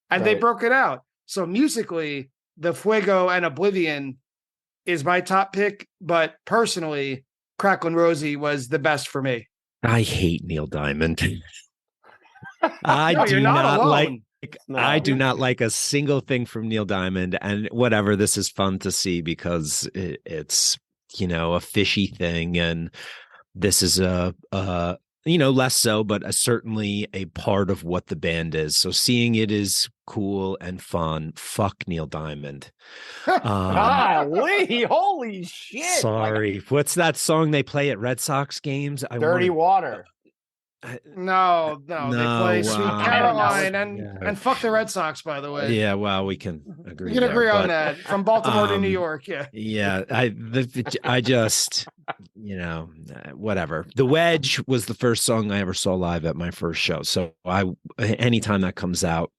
S1: And they broke it out. So musically, the Fuego and Oblivion is my top pick. But personally, Cracklin' Rosie was the best for me.
S3: I hate Neil Diamond. I
S1: No,
S3: do
S1: you're
S3: not
S1: alone.
S3: like.
S2: No.
S3: I do not like a single thing from Neil Diamond, and whatever. This is fun to see because it's, you know, a fishy thing, and this is a you know, less so, but certainly a part of what the band is. So seeing it is cool and fun. Fuck Neil Diamond.
S2: Golly, holy shit!
S3: Sorry, what's that song they play at Red Sox games?
S2: Dirty Water.
S1: No, they play Sweet Caroline and fuck the Red Sox, by the way.
S3: Yeah, well, we can agree.
S1: We can agree on
S3: but,
S1: that. From Baltimore to New York, yeah.
S3: Yeah, I just, you know, whatever. The Wedge was the first song I ever saw live at my first show. So anytime that comes out,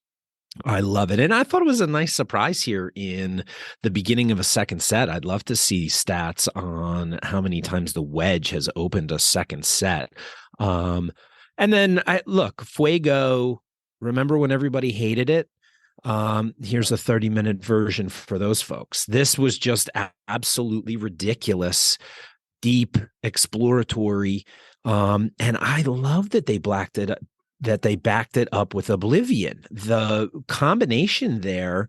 S3: I love it. And I thought it was a nice surprise here in the beginning of a second set. I'd love to see stats on how many times the Wedge has opened a second set. And then look, Fuego, remember when everybody hated it? Here's a 30-minute version for those folks. This was just absolutely ridiculous, deep, exploratory. And I love that they backed it up with Oblivion. The combination there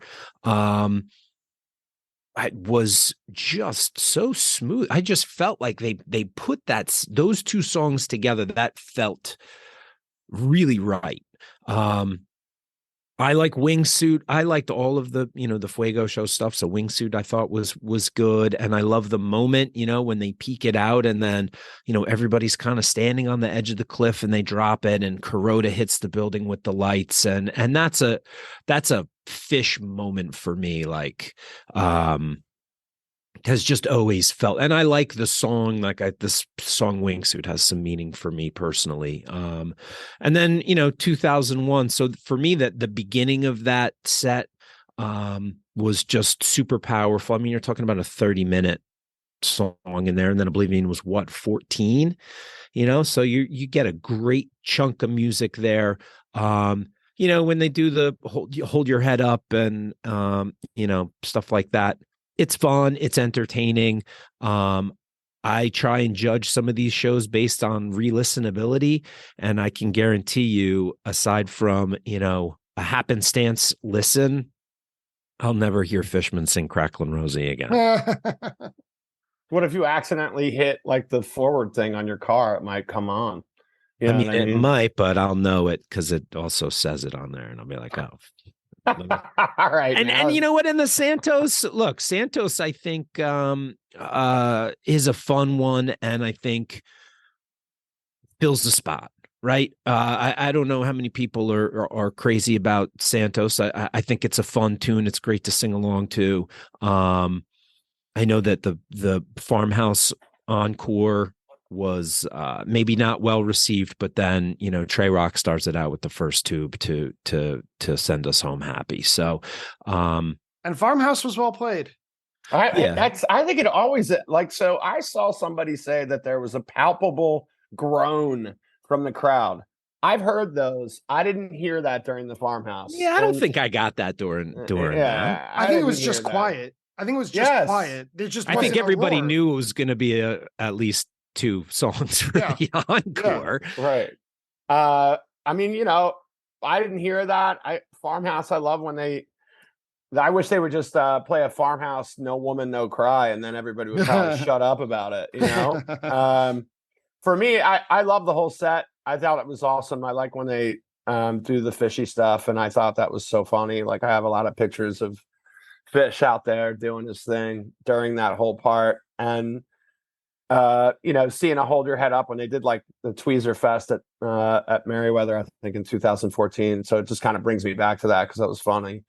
S3: was just so smooth. I just felt like they put those two songs together that felt really right. I like Wingsuit. I liked all of the, the Fuego show stuff. So Wingsuit I thought was good. And I love the moment, when they peek it out and then, everybody's kind of standing on the edge of the cliff and they drop it and Kuroda hits the building with the lights. And that's a Phish moment for me. Like, has just always felt, and I like the song, this song Wingsuit has some meaning for me personally. And then, 2001. So for me, that the beginning of that set was just super powerful. I mean, you're talking about a 30-minute song in there. And then Oblivion was 14, so you get a great chunk of music there. When they do the hold your head up and, stuff like that. It's fun. It's entertaining. I try and judge some of these shows based on re-listenability. And I can guarantee you, aside from, a happenstance listen, I'll never hear Fishman sing Cracklin' Rosie again.
S2: What if you accidentally hit like the forward thing on your car? It might come on.
S3: I mean, it might, but I'll know it because it also says it on there. And I'll be like, oh.
S2: All right.
S3: And you know what? In the Santos, I think is a fun one, and I think fills the spot, right? I don't know how many people are crazy about Santos. I think it's a fun tune. It's great to sing along to. I know that the Farmhouse encore was maybe not well received, but then Trey Rock starts it out with the first tube to send us home happy. So
S1: and Farmhouse was well played.
S2: I think it always so I saw somebody say that there was a palpable groan from the crowd. I've heard those. I didn't hear that during the Farmhouse.
S3: Yeah, I don't think I got that during that.
S1: I think it was just quiet. I think it was just quiet. I
S3: think everybody knew it was going to be at least 2 songs for the encore.
S2: Yeah, right. I mean, I didn't hear that. Farmhouse, I love when I wish they would just play a Farmhouse, No Woman, No Cry, and then everybody would probably shut up about it, For me, I love the whole set. I thought it was awesome. I like when they do the Fishy stuff, and I thought that was so funny. Like, I have a lot of pictures of Phish out there doing his thing during that whole part. And seeing a Hold Your Head Up when they did like the Tweezer Fest at Merriweather, I think in 2014. So it just kind of brings me back to that because that was funny.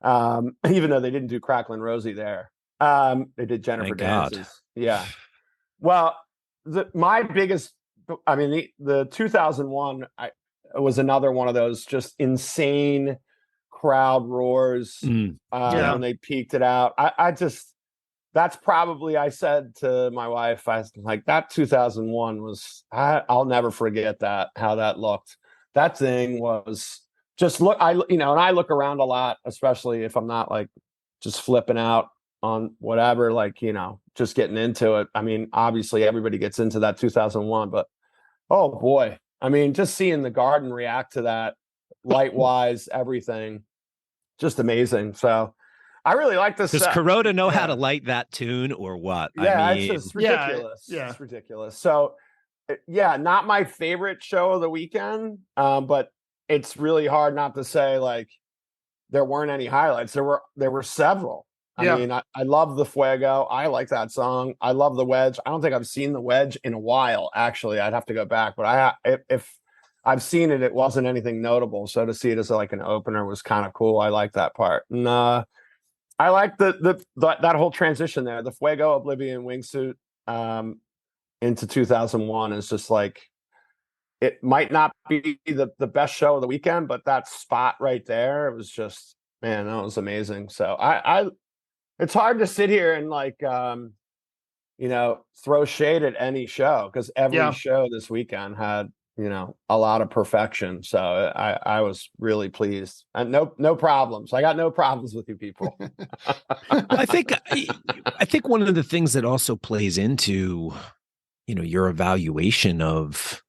S2: Even though they didn't do Cracklin' Rosie there, they did Jennifer Dances. Yeah. Well, my biggest, the 2001 was another one of those just insane crowd roars when they peaked it out. That's probably, I said to my wife, I was like, that 2001 was, I'll never forget how that looked. That thing was just and I look around a lot, especially if I'm not like just flipping out on whatever, just getting into it. I mean, obviously everybody gets into that 2001, but oh boy. I mean, just seeing the Garden react to that light wise, everything, just amazing. So I really like this.
S3: Does Kuroda know how to light that tune or what?
S2: Yeah, it's just ridiculous. Yeah. It's ridiculous. So, not my favorite show of the weekend, but it's really hard not to say like there weren't any highlights. There were several. I mean, I love the Fuego. I like that song. I love the Wedge. I don't think I've seen the Wedge in a while. Actually, I'd have to go back, but if I've seen it, it wasn't anything notable. So to see it as like an opener was kind of cool. I like that part. And I like that whole transition there. The Fuego, Oblivion, Wingsuit into 2001 is just like, it might not be the best show of the weekend, but that spot right there, it was just, man, that was amazing. So it's hard to sit here and like, throw shade at any show because every show this weekend had, a lot of perfection. So I was really pleased and no problems. I got no problems with you people.
S3: I think one of the things that also plays into, your evaluation of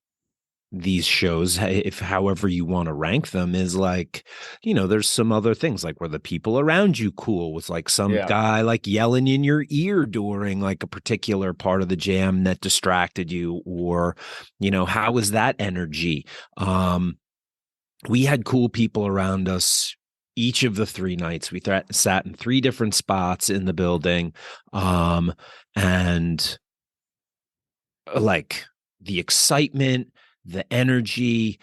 S3: these shows, if however you want to rank them, is like, there's some other things like, were the people around you cool? Was like some guy like yelling in your ear during like a particular part of the jam that distracted you, or how was that energy? We had cool people around us each of the 3 nights. We sat in 3 different spots in the building. And like the excitement, the energy,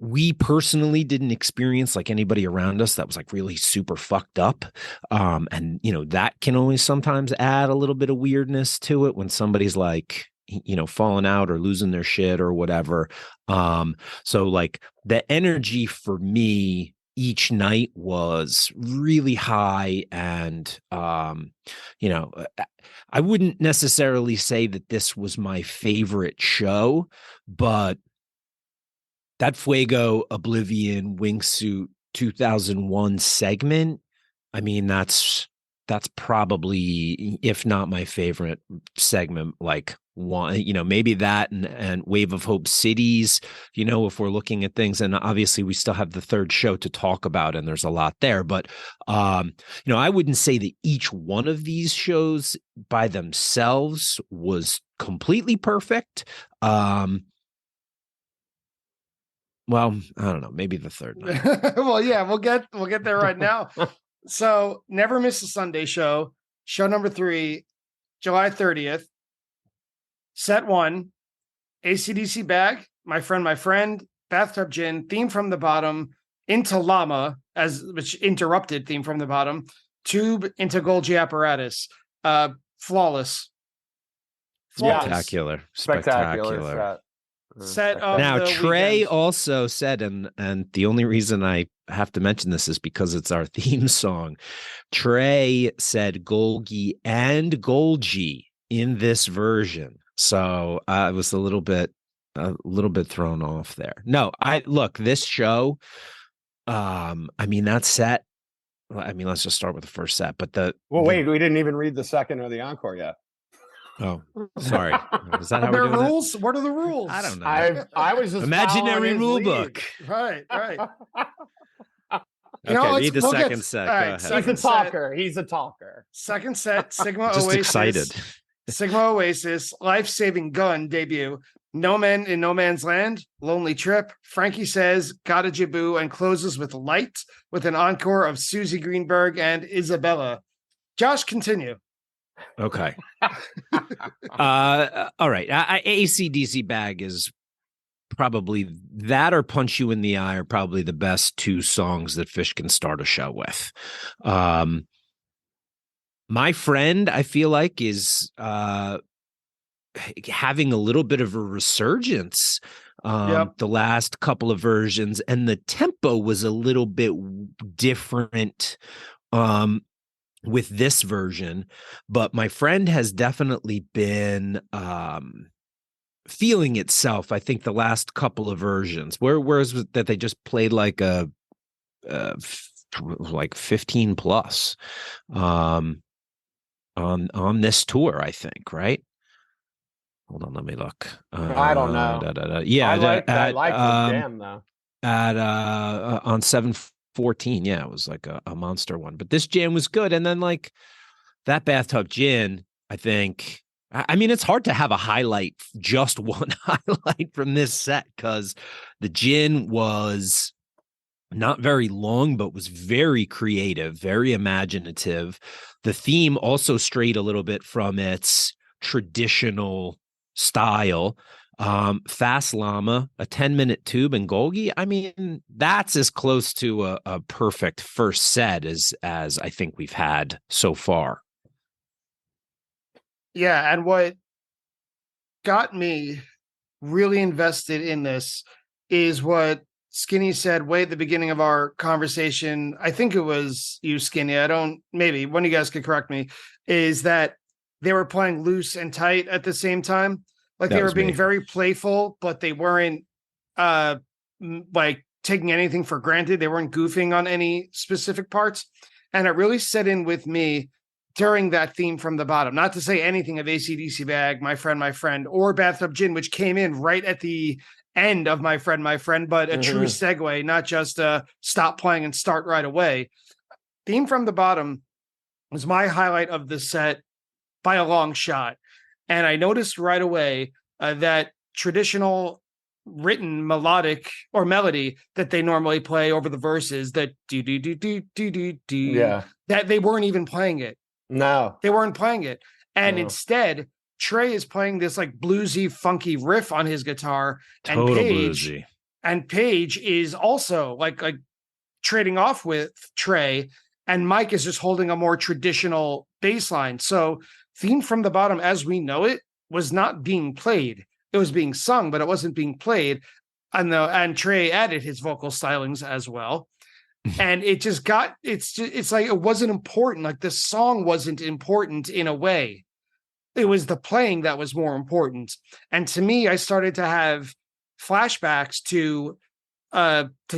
S3: we personally didn't experience like anybody around us that was like really super fucked up. And that can always sometimes add a little bit of weirdness to it when somebody's like, falling out or losing their shit or whatever. So like the energy for me each night was really high. And, I wouldn't necessarily say that this was my favorite show, but that Fuego Oblivion Wingsuit 2001 segment, I mean, that's probably, if not my favorite segment, like one, maybe that and Wave of Hope Cities, if we're looking at things, and obviously we still have the 3rd show to talk about, and there's a lot there, but, I wouldn't say that each one of these shows by themselves was completely perfect. Well, I don't know, maybe the 3rd night.
S1: Well, yeah, we'll get there right now. So, Never Miss a Sunday show number 3, July 30th. Set 1, AC/DC Bag, My Friend, Bathtub Gin, Theme from the Bottom, Into Llama, which interrupted Theme from the Bottom, Tube into Golgi Apparatus. Flawless.
S3: Spectacular.
S1: Set of
S3: now Trey
S1: weekend.
S3: also said, and the only reason I have to mention this is because it's our theme song. Trey said Golgi and Golgi in this version, so I was a little bit thrown off there. No, this show. I mean that set. I mean, let's just start with the first set. But
S2: wait, we didn't even read the second or the encore yet.
S3: Oh, sorry. Is that
S1: Are
S3: how
S1: there
S3: we're doing
S1: rules?
S3: that?
S1: What are the rules?
S3: I don't know.
S2: I was just
S3: imaginary rule book.
S1: Right.
S3: Okay, read the second set. Go ahead.
S2: He's a talker.
S1: Second set, Sigma
S3: Just
S1: Oasis.
S3: excited.
S1: Sigma Oasis, Life-Saving Gun debut, No Men in No Man's Land, Lonely Trip, Frankie Says, Gotta Jaboo, and closes with Light with an encore of Susie Greenberg and Isabella. Josh, continue.
S3: Okay. All right. AC/DC Bag is probably that, or Punch You in the Eye are probably the best 2 songs that Phish can start a show with. My Friend, I feel like, is having a little bit of a resurgence the last couple of versions, and the tempo was a little bit different with this version, but My Friend has definitely been feeling itself. I think the last couple of versions, whereas that they just played like like 15 plus on this tour, I think, right? Hold on, let me look.
S2: I don't know.
S3: Yeah,
S2: I like the jam though.
S3: On 7/14, yeah, it was like a monster one. But this jam was good, and then like that Bathtub Gin, I think. I mean, it's hard to have a highlight, just one highlight from this set, because the gin was not very long, but was very creative, very imaginative. The theme also strayed a little bit from its traditional style. Fast Llama, a 10-minute tube, and Golgi. I mean, that's as close to a perfect first set as I think we've had so far.
S1: Yeah, and what got me really invested in this is what Skinny said way at the beginning of our conversation. I think it was you, Skinny. Maybe one of you guys could correct me, is that they were playing loose and tight at the same time. Like they were being very playful, but they weren't like taking anything for granted. They weren't goofing on any specific parts. And it really set in with me during that Theme from the Bottom. Not to say anything of AC/DC Bag, My Friend, or Bathtub Gin, which came in right at the end of My Friend, but a true segue, not just stop playing and start right away. Theme from the Bottom was my highlight of the set by a long shot. And I noticed right away that traditional written melodic or melody that they normally play over the verses, that do do do do do do do,
S2: Yeah.
S1: that they weren't even playing it.
S2: No.
S1: They weren't playing it. And
S2: No.
S1: instead, Trey is playing this like bluesy, funky riff on his guitar.
S3: Total bluesy.
S1: And Paige is also like trading off with Trey, and Mike is just holding a more traditional bass line. So Theme from the Bottom as we know it was not being played. It was being sung, but it wasn't being played. And Trey added his vocal stylings as well. And it just got, it's like, it wasn't important. Like the song wasn't important in a way. It was the playing that was more important. And to me, I started to have flashbacks to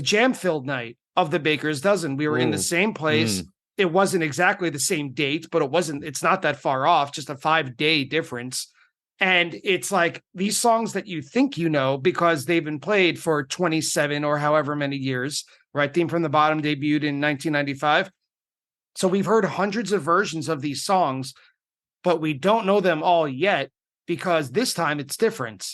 S1: Jam Filled Night of the Baker's Dozen. We were in the same place. It wasn't exactly the same date, but it's not that far off, just a 5-day difference. And it's like these songs that you think you know because they've been played for 27 or however many years, right? Theme from the Bottom debuted in 1995. So we've heard hundreds of versions of these songs, but we don't know them all yet because this time it's different,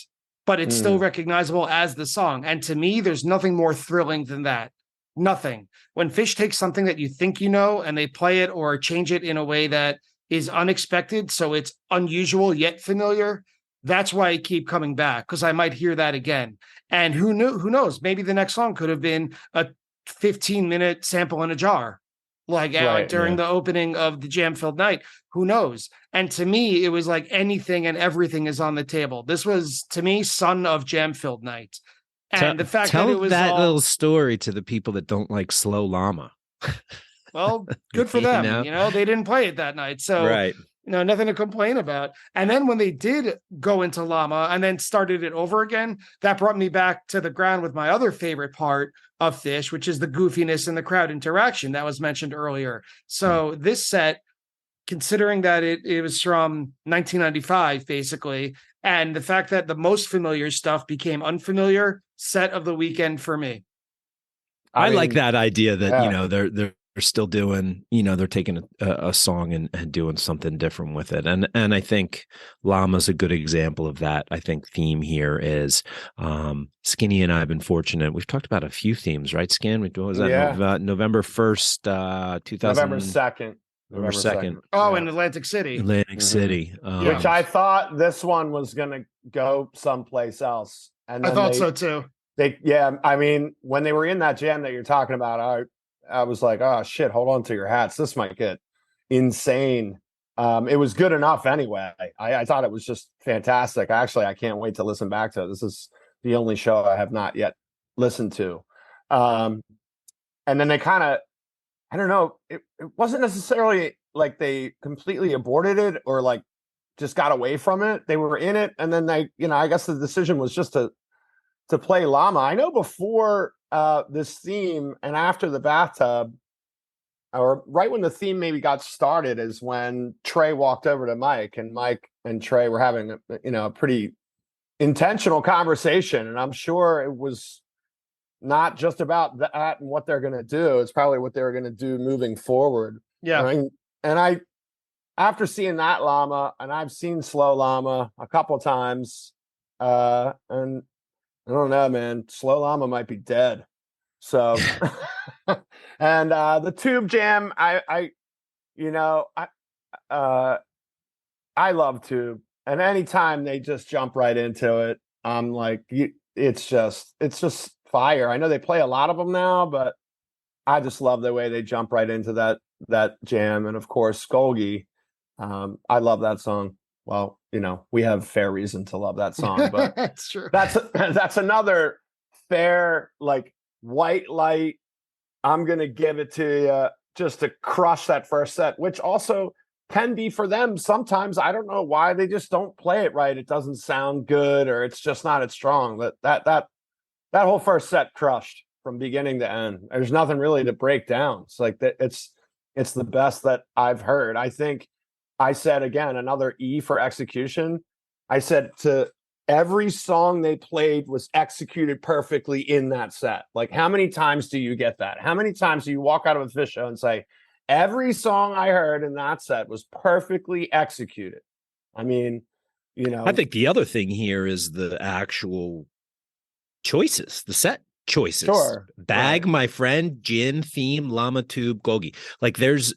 S1: but it's still recognizable as the song. And to me, there's nothing more thrilling than that. Nothing. When Phish takes something that you think you know and they play it or change it in a way that is unexpected, so it's unusual yet familiar, that's why I keep coming back, because I might hear that again. And who knows? Maybe the next song could have been a 15-minute sample in a jar, like during the opening of the Jam Filled Night. Who knows? And to me, it was like anything and everything is on the table. This was, to me, son of Jam Filled Night. And the fact that it was
S3: that little story to the people that don't like Slow Llama.
S1: Well, good for them. You know, they didn't play it that night. So,
S3: right.
S1: Nothing to complain about. And then when they did go into Llama and then started it over again, that brought me back to the ground with my other favorite part of Phish, which is the goofiness and the crowd interaction that was mentioned earlier. So this set, considering that it was from 1995, basically, and the fact that the most familiar stuff became unfamiliar, set of the weekend for me.
S3: I mean, like that idea that, they're still doing, they're taking a song and doing something different with it. And I think Llama's a good example of that. I think theme here is Skinny and I have been fortunate. We've talked about a few themes, right, Skin? What was that? November 1st, 2000.
S2: November 2nd.
S3: November 2nd.
S1: Oh, in Atlantic City.
S3: City.
S2: Which I thought this one was going to go someplace else. And
S1: I thought so too.
S2: I mean, when they were in that jam that you're talking about, I was like, oh shit, hold on to your hats. This might get insane. It was good enough anyway. I thought it was just fantastic. I can't wait to listen back to it. This is the only show I have not yet listened to. And then they kind of, I don't know, it wasn't necessarily like they completely aborted it or like just got away from it. They were in it. And then they, I guess the decision was just to play Llama. I know before this theme and after the bathtub, or right when the theme maybe got started, is when Trey walked over to Mike, and Mike and Trey were having a pretty intentional conversation. And I'm sure it was not just about that and what they're going to do. It's probably what they're going to do moving forward.
S1: Yeah.
S2: And I, after seeing that Llama, and I've seen Slow Llama a couple times, and I don't know, man, Slow Llama might be dead. So, and the Tube Jam, I love Tube, and anytime they just jump right into it, I'm like, it's just fire. I know they play a lot of them now, but I just love the way they jump right into that jam. And of course, Skolgi, I love that song. Well, we have fair reason to love that song, but
S1: that's true.
S2: That's another fair, like, white light. I'm going to give it to you just to crush that first set, which also can be for them. Sometimes I don't know why they just don't play it right. It doesn't sound good, or it's just not as strong. But that whole first set crushed from beginning to end. There's nothing really to break down. It's like that. It's the best that I've heard. I think I said, again, another E for execution. I said to every song they played was executed perfectly in that set. Like, how many times do you get that? How many times do you walk out of a Phish show and say, every song I heard in that set was perfectly executed? I mean,
S3: I think the other thing here is the actual choices, the set choices.
S2: Sure.
S3: Bag,
S2: Right.
S3: My Friend, Gin, Theme, Llama Tube, Gogi. Like there's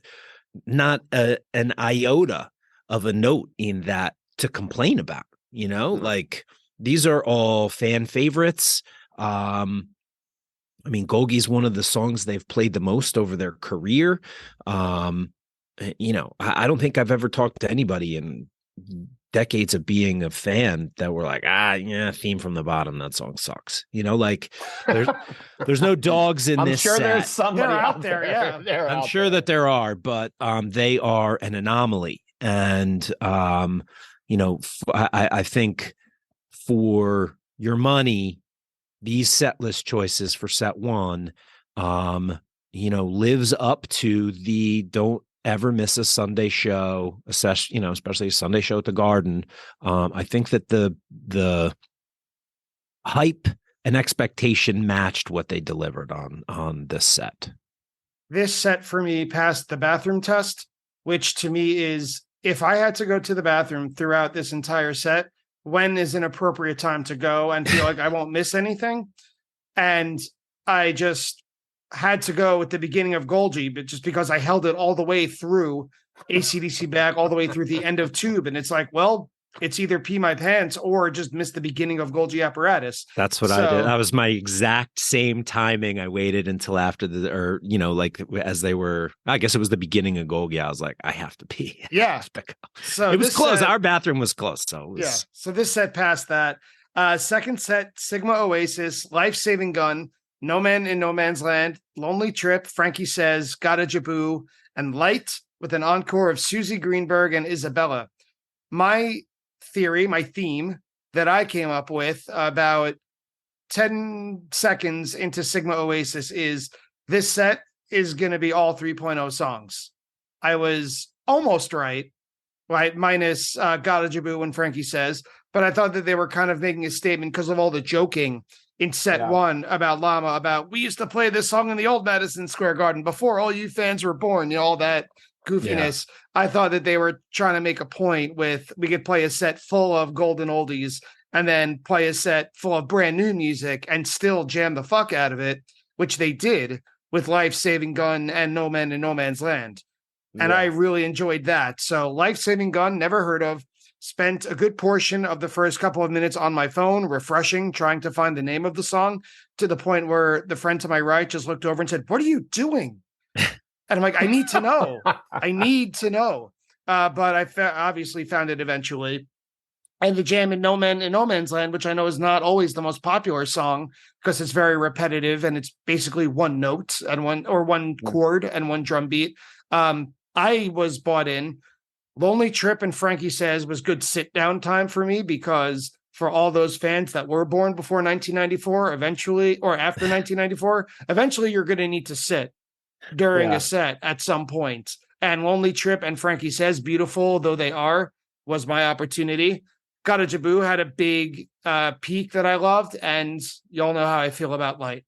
S3: not an iota of a note in that to complain about, like these are all fan favorites. I mean, Golgi's one of the songs they've played the most over their career. I don't think I've ever talked to anybody in decades of being a fan that were like, Theme from the Bottom, that song sucks. Like there's no dogs in
S2: I'm
S3: this
S2: sure
S3: set.
S2: there's somebody
S1: They're
S2: out there.
S1: yeah.
S3: I'm sure that there are, but they are an anomaly. And I think for your money, these set list choices for set one, lives up to the don't ever miss a Sunday show, especially a Sunday show at the Garden. I think that the hype and expectation matched what they delivered on this set.
S1: This set for me passed the bathroom test, which to me is, if I had to go to the bathroom throughout this entire set, when is an appropriate time to go and feel like I won't miss anything? And I just had to go at the beginning of Golgi, but just because I held it all the way through AC/DC Back, all the way through the end of Tube. And it's like, well, it's either pee my pants or just miss the beginning of Golgi Apparatus.
S3: That's what I did. That was my exact same timing. I waited until after as they were, I guess it was the beginning of Golgi. I was like, I have to pee.
S1: Yeah.
S3: So it was close. Our bathroom was close. So it was...
S1: yeah. So this set passed that. Second set, Sigma Oasis, Life Saving Gun, No Man in No Man's Land, Lonely Trip, Frankie Says, Gotta Jaboo, and Light with an encore of Susie Greenberg and Isabella. My theme that I came up with about 10 seconds into Sigma Oasis is this set is going to be all 3.0 songs. I was almost right, minus Gotta Jaboo and Frankie Says, but I thought that they were kind of making a statement because of all the joking in set one about Llama, about we used to play this song in the old Madison Square Garden before all you fans were born, all that goofiness. Yeah. I thought that they were trying to make a point with, we could play a set full of golden oldies and then play a set full of brand new music and still jam the fuck out of it, which they did with Life Saving Gun and No Man in No Man's Land. And I really enjoyed that. So Life Saving Gun, never heard of. Spent a good portion of the first couple of minutes on my phone, refreshing, trying to find the name of the song, to the point where the friend to my right just looked over and said, "What are you doing?" And I'm like, I need to know. I need to know. But I obviously found it eventually. And the jam in No Man in No Man's Land, which I know is not always the most popular song because it's very repetitive and it's basically one note and one chord and one drum beat. I was bought in. Lonely Trip and Frankie Says was good sit down time for me, because for all those fans that were born before 1994, eventually, or after 1994, eventually you're going to need to sit during a set at some point. And Lonely Trip and Frankie Says, beautiful though they are, was my opportunity. Gotta Jaboo had a big peak that I loved, and y'all know how I feel about Light.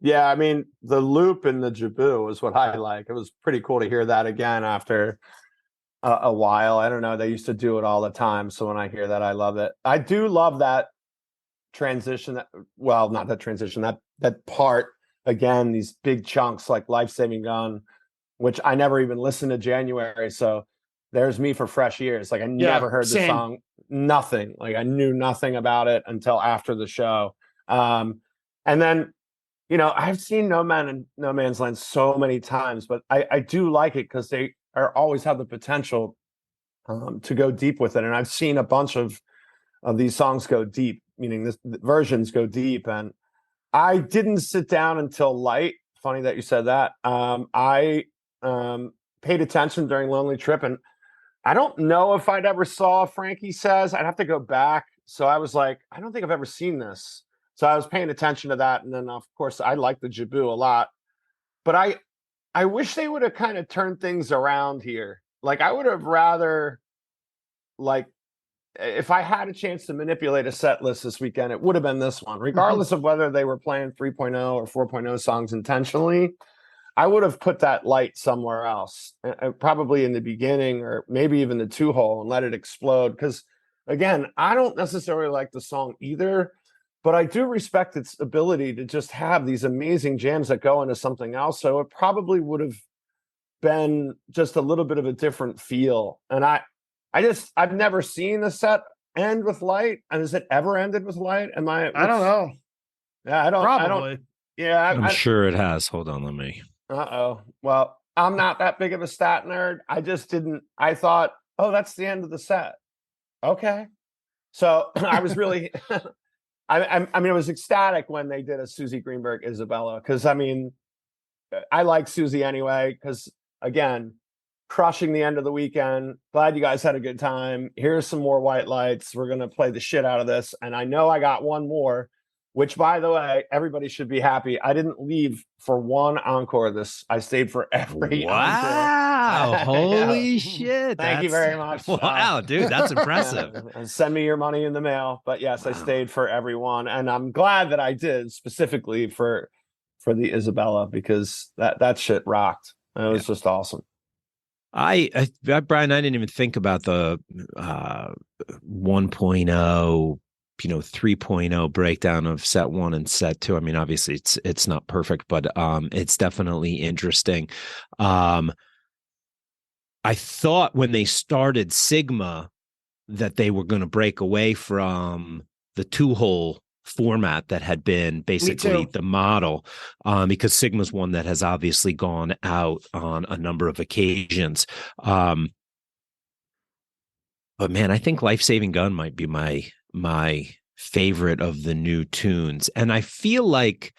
S2: Yeah, I mean, the loop in the Jaboo is what I like. It was pretty cool to hear that again after a while. I don't know. They used to do it all the time. So when I hear that, I love it. I do love that transition. Not that transition, that part again, these big chunks like Life Saving Gun, which I never even listened to January. So there's me for fresh ears. Like I never heard the song, nothing. Like I knew nothing about it until after the show. And then, I've seen No Man in No Man's Land so many times, but I do like it because they always have the potential to go deep with it. And I've seen a bunch of these songs go deep, meaning the versions go deep. And I didn't sit down until Light. Funny that you said that. I paid attention during Lonely Trip, and I don't know if I'd ever saw Frankie Says. I'd have to go back. So I was like, I don't think I've ever seen this. So I was paying attention to that. And then, of course, I like the Jaboo a lot. But I wish they would have kind of turned things around here. Like I would have rather, like, if I had a chance to manipulate a set list this weekend, it would have been this one, regardless of whether they were playing 3.0 or 4.0 songs intentionally. I would have put that Light somewhere else, probably in the beginning or maybe even the 2-hole, and let it explode. Because again, I don't necessarily like the song either, but I do respect its ability to just have these amazing jams that go into something else. So it probably would have been just a little bit of a different feel. And I've never seen the set end with Light. And has it ever ended with Light?
S1: I don't know.
S2: Yeah, I
S1: Probably.
S2: don't. Yeah,
S3: I'm sure it has. Hold on, let me.
S2: Well, I'm not that big of a stat nerd. I thought, oh, that's the end of the set. Okay. So I was really, I mean, I was ecstatic when they did a Susie Greenberg Isabella, because I mean, I like Susie anyway, because again, crushing the end of the weekend. Glad you guys had a good time. Here's some more White Lights. We're going to play the shit out of this. And I know I got one more, which, by the way, everybody should be happy. I didn't leave for one encore of this. I stayed for every encore.
S3: Wow. Holy shit.
S2: Thank you very much.
S3: Wow, dude, that's impressive.
S2: Send me your money in the mail. But yes, wow. I stayed for everyone. And I'm glad that I did, specifically for the Isabella, because that shit rocked. It was just awesome.
S3: Brian, I didn't even think about the 1.0, 3.0 breakdown of set 1 and set 2. I mean, obviously it's not perfect, but it's definitely interesting. I thought when they started Sigma that they were going to break away from the 2-hole format that had been basically the model, because Sigma's one that has obviously gone out on a number of occasions. But man, I think Life Saving Gun might be my favorite of the new tunes. And I feel like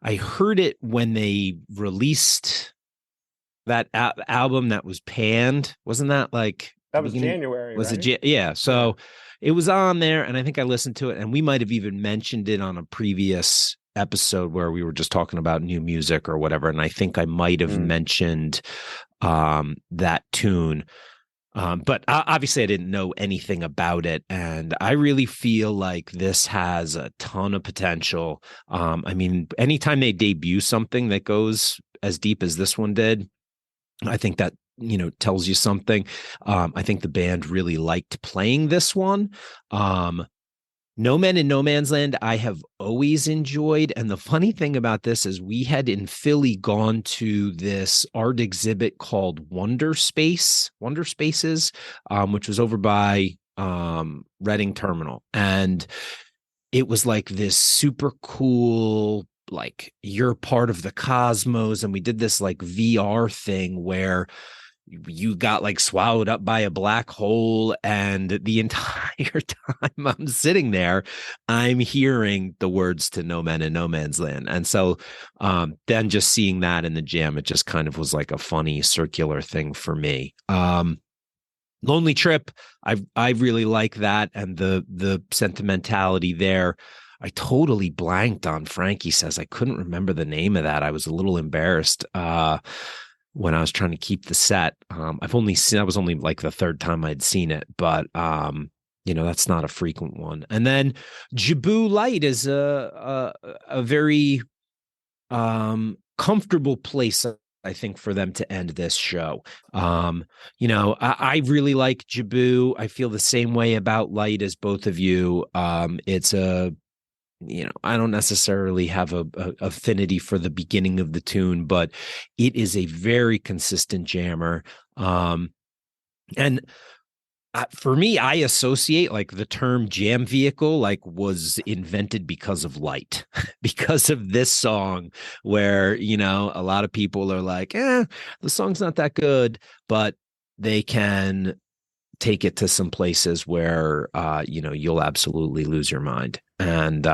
S3: I heard it when they released that album that was panned. Wasn't that like
S2: that was January?
S3: Was
S2: right?
S3: it? Yeah. So it was on there, and I think I listened to it, and we might have even mentioned it on a previous episode where we were just talking about new music or whatever. And I think I might have mentioned that tune. But obviously I didn't know anything about it. And I really feel like this has a ton of potential. I mean, anytime they debut something that goes as deep as this one did, I think that, tells you something. I think the band really liked playing this one. No Man in No Man's Land, I have always enjoyed. And the funny thing about this is we had in Philly gone to this art exhibit called Wonder Spaces, which was over by Reading Terminal. And it was like this super cool, like you're part of the cosmos. And we did this like VR thing where you got like swallowed up by a black hole, and the entire time I'm sitting there, I'm hearing the words to No Man in No Man's Land. And so then just seeing that in the jam, it just kind of was like a funny circular thing for me. Lonely Trip, I really like that, and the sentimentality there. I totally blanked on. Frankie says I couldn't remember the name of that. I was a little embarrassed when I was trying to keep the set. That was only like the third time I'd seen it, but that's not a frequent one. And then Jabu Light is a very comfortable place, I think, for them to end this show. I really like Jabu. I feel the same way about Light as both of you. It's I don't necessarily have a affinity for the beginning of the tune, but it is a very consistent jammer. And for me, I associate like the term jam vehicle like was invented because of Light, because of this song where, a lot of people are like, the song's not that good, but they can take it to some places where, you'll absolutely lose your mind. And,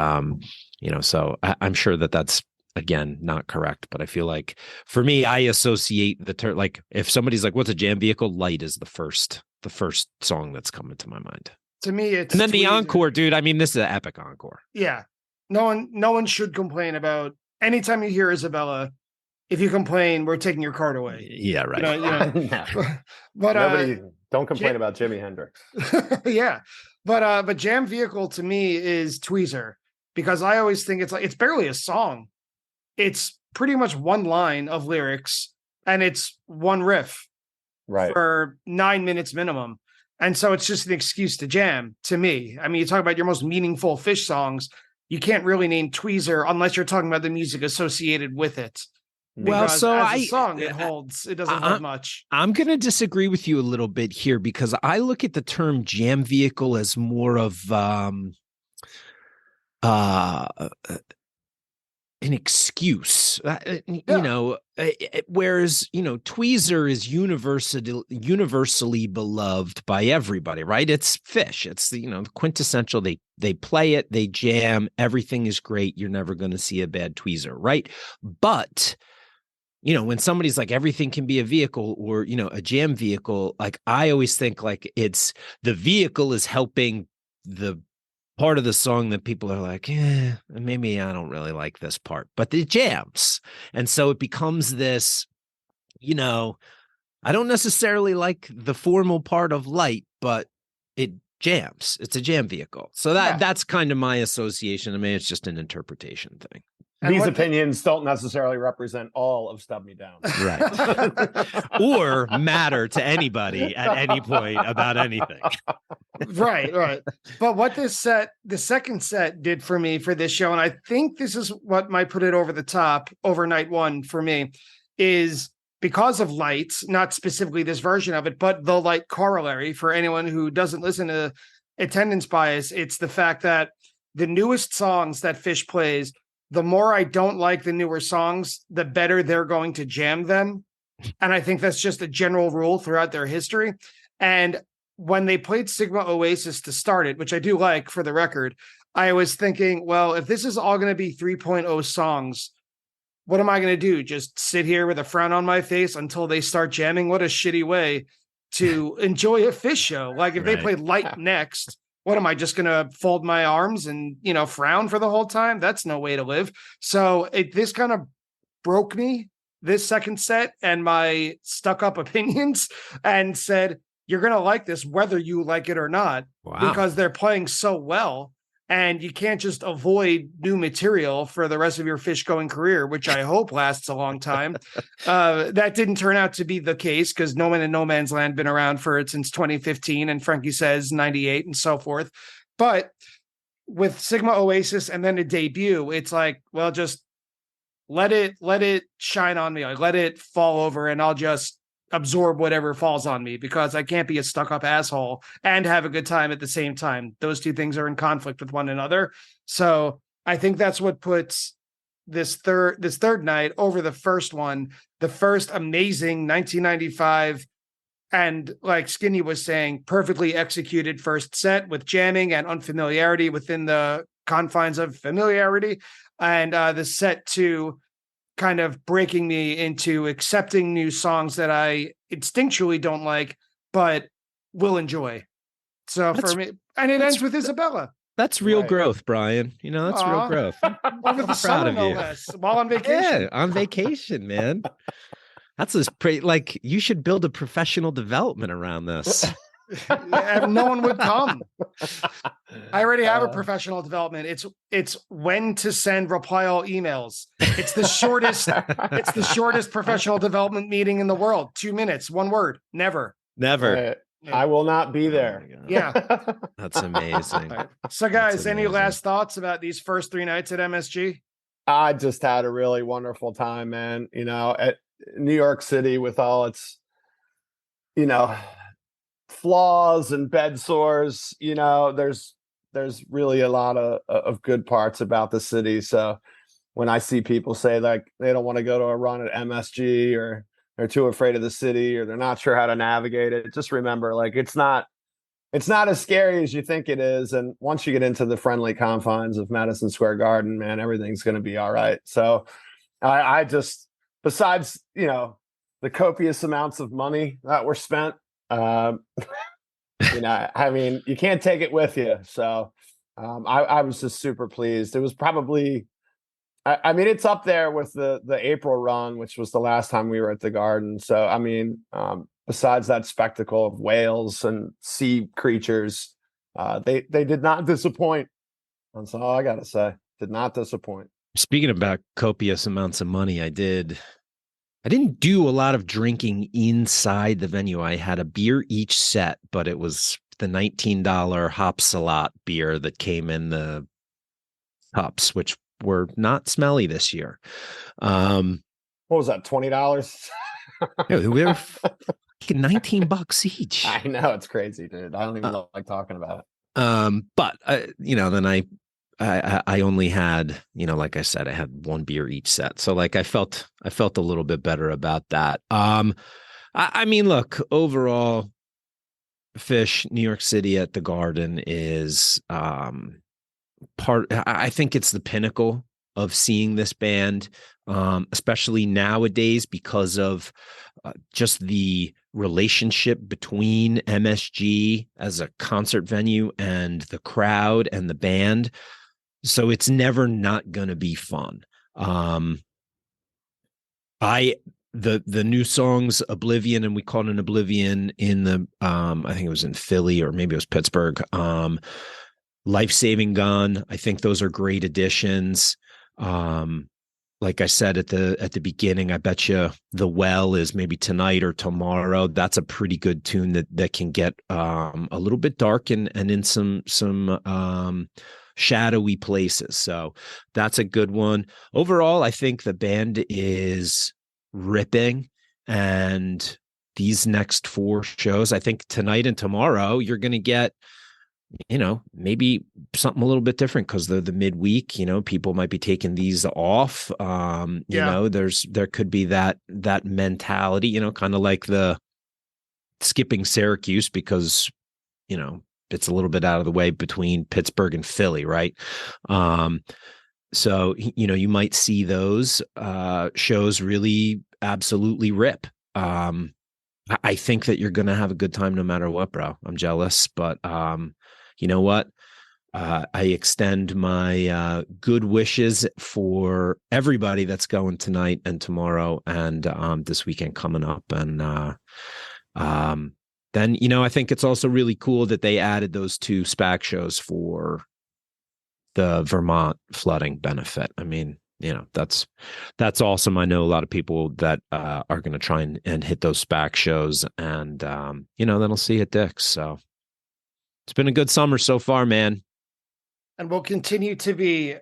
S3: so I'm sure that's, again, not correct, but I feel like for me, I associate the term, like if somebody's like, what's a jam vehicle? Light is the first song that's coming to my mind.
S1: To me, it's
S3: and then the encore, dude. I mean, this is an epic encore.
S1: Yeah. No one should complain about anytime you hear Isabella. If you complain, we're taking your card away.
S3: Yeah, right.
S2: But nobody don't complain about Jimi Hendrix.
S1: Yeah. But Jam Vehicle to me is Tweezer, because I always think it's barely a song. It's pretty much one line of lyrics and it's one riff,
S2: right,
S1: for 9 minutes minimum. And so it's just an excuse to jam to me. I mean, you talk about your most meaningful Phish songs. you can't really name Tweezer unless you're talking about the music associated with it.
S3: Well,
S1: Because
S3: so
S1: as a song, it doesn't hold much.
S3: I'm going to disagree with you a little bit here because I look at the term jam vehicle as more of an excuse, whereas, Tweezer is universally beloved by everybody, right? It's Phish. It's the quintessential. They play it, they jam, everything is great. You're never going to see a bad Tweezer, right? But when somebody's like everything can be a vehicle or, a jam vehicle, like I always think like it's the vehicle is helping the part of the song that people are like, maybe I don't really like this part, but it jams. And so it becomes this, I don't necessarily like the formal part of Light, but it jams. It's a jam vehicle. So that's kind of my association. I mean, it's just an interpretation thing.
S2: These opinions don't necessarily represent all of Stub Me Down.
S3: Right. Or matter to anybody at any point about anything.
S1: Right. But what the second set did for me for this show, and I think this is what might put it over the top over night one for me, is because of Lights, not specifically this version of it, but the Light corollary for anyone who doesn't listen to Attendance Bias. It's the fact that the newest songs that Phish plays, the more I don't like the newer songs, the better they're going to jam them. And I think that's just a general rule throughout their history. And when they played Sigma Oasis to start it, which I do like for the record, I was thinking, well, if this is all going to be 3.0 songs, what am I going to do? Just sit here with a frown on my face until they start jamming? What a shitty way to enjoy a Phish show. Like if they play Light next, what am I just going to fold my arms and, frown for the whole time? That's no way to live. So this kind of broke me, this second set, and my stuck up opinions, and said, you're going to like this, whether you like it or not, because they're playing so well. And you can't just avoid new material for the rest of your Phish going career, which I hope lasts a long time. That didn't turn out to be the case because No Man in No Man's Land been around for it since 2015 and Frankie Says 98 and so forth. But with Sigma Oasis and then a debut, it's like, well, just let it shine on me. Like, let it fall over and I'll just absorb whatever falls on me, because I can't be a stuck-up asshole and have a good time at the same time. Those two things are in conflict with one another. So I think that's what puts this third night over the first one, the first amazing 1995, and like Skinny was saying, perfectly executed first set with jamming and unfamiliarity within the confines of familiarity, and the set two kind of breaking me into accepting new songs that I instinctually don't like, but will enjoy. So for me, and it ends with Isabella.
S3: That's real growth, Brian. That's real growth.
S1: Over the summer, no less, while on vacation.
S3: Yeah, on vacation, man. That's like you should build a professional development around this.
S1: No one would come. I already have a professional development. It's when to send reply all emails. It's the shortest professional development meeting in the world. 2 minutes, one word. Never.
S2: I will not be there.
S1: Yeah.
S3: That's amazing.
S1: Right. So guys, any last thoughts about these first 3 nights at MSG?
S2: I just had a really wonderful time, man. At New York City with all its, flaws and bed sores, there's really a lot of good parts about the city. So when I see people say like they don't want to go to a run at MSG, or they're too afraid of the city, or they're not sure how to navigate it, just remember, like it's not as scary as you think it is. And once you get into the friendly confines of Madison Square Garden, man, everything's going to be all right. So I just, besides the copious amounts of money that were spent, I mean, you can't take it with you. So I was just super pleased. It was probably, I mean, it's up there with the April run, which was the last time we were at the Garden. So, I mean, besides that spectacle of whales and sea creatures, they did not disappoint. That's all I got to say. Did not disappoint.
S3: Speaking about copious amounts of money, I didn't do a lot of drinking inside the venue. I had a beer each set, but it was the $19 Hop Salat beer that came in the cups, which were not smelly this year.
S2: What was that? $20?
S3: They were $19 each.
S2: I know, it's crazy, dude. I don't even like talking about it.
S3: But then I only had, like I said, I had one beer each set. So like I felt a little bit better about that. I mean, look, overall, Phish, New York City at the Garden is I think it's the pinnacle of seeing this band, especially nowadays because of just the relationship between MSG as a concert venue and the crowd and the band. So it's never not going to be fun. The new songs Oblivion, and we called an Oblivion in the I think it was in Philly or maybe it was Pittsburgh. Life Saving Gun, I think those are great additions. Like I said at the beginning, I bet you The Well is maybe tonight or tomorrow. That's a pretty good tune that can get a little bit dark and in some shadowy places. So that's a good one. Overall, I think the band is ripping, and these next 4 shows, I think tonight and tomorrow, you're going to get, maybe something a little bit different because they're the midweek, people might be taking these off. There could be that mentality, kind of like the skipping Syracuse because, it's a little bit out of the way between Pittsburgh and Philly. Right. So, you might see those shows really absolutely rip. I think that you're going to have a good time no matter what, bro. I'm jealous, but you know what? I extend my good wishes for everybody that's going tonight and tomorrow and this weekend coming up. And then, I think it's also really cool that they added those 2 SPAC shows for the Vermont flooding benefit. I mean, that's awesome. I know a lot of people that are going to try and hit those SPAC shows, and then I'll see you at Dick's. So it's been a good summer so far, man.
S1: And we'll continue to be.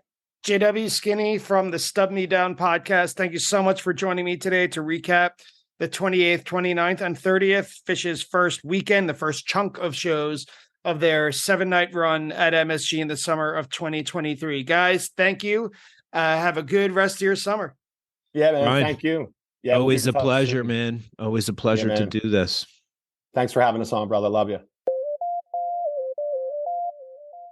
S1: JW Skinny from the Stub Me Down podcast. Thank you so much for joining me today to recap the 28th, 29th, and 30th, Phish's first weekend, the first chunk of shows of their 7-night run at MSG in the summer of 2023. Guys, thank you. Have a good rest of your summer.
S2: Yeah, man.
S3: Ryan,
S2: thank you. Yeah,
S3: always a pleasure, man. Always a pleasure to do this.
S2: Thanks for having us on, brother. Love you.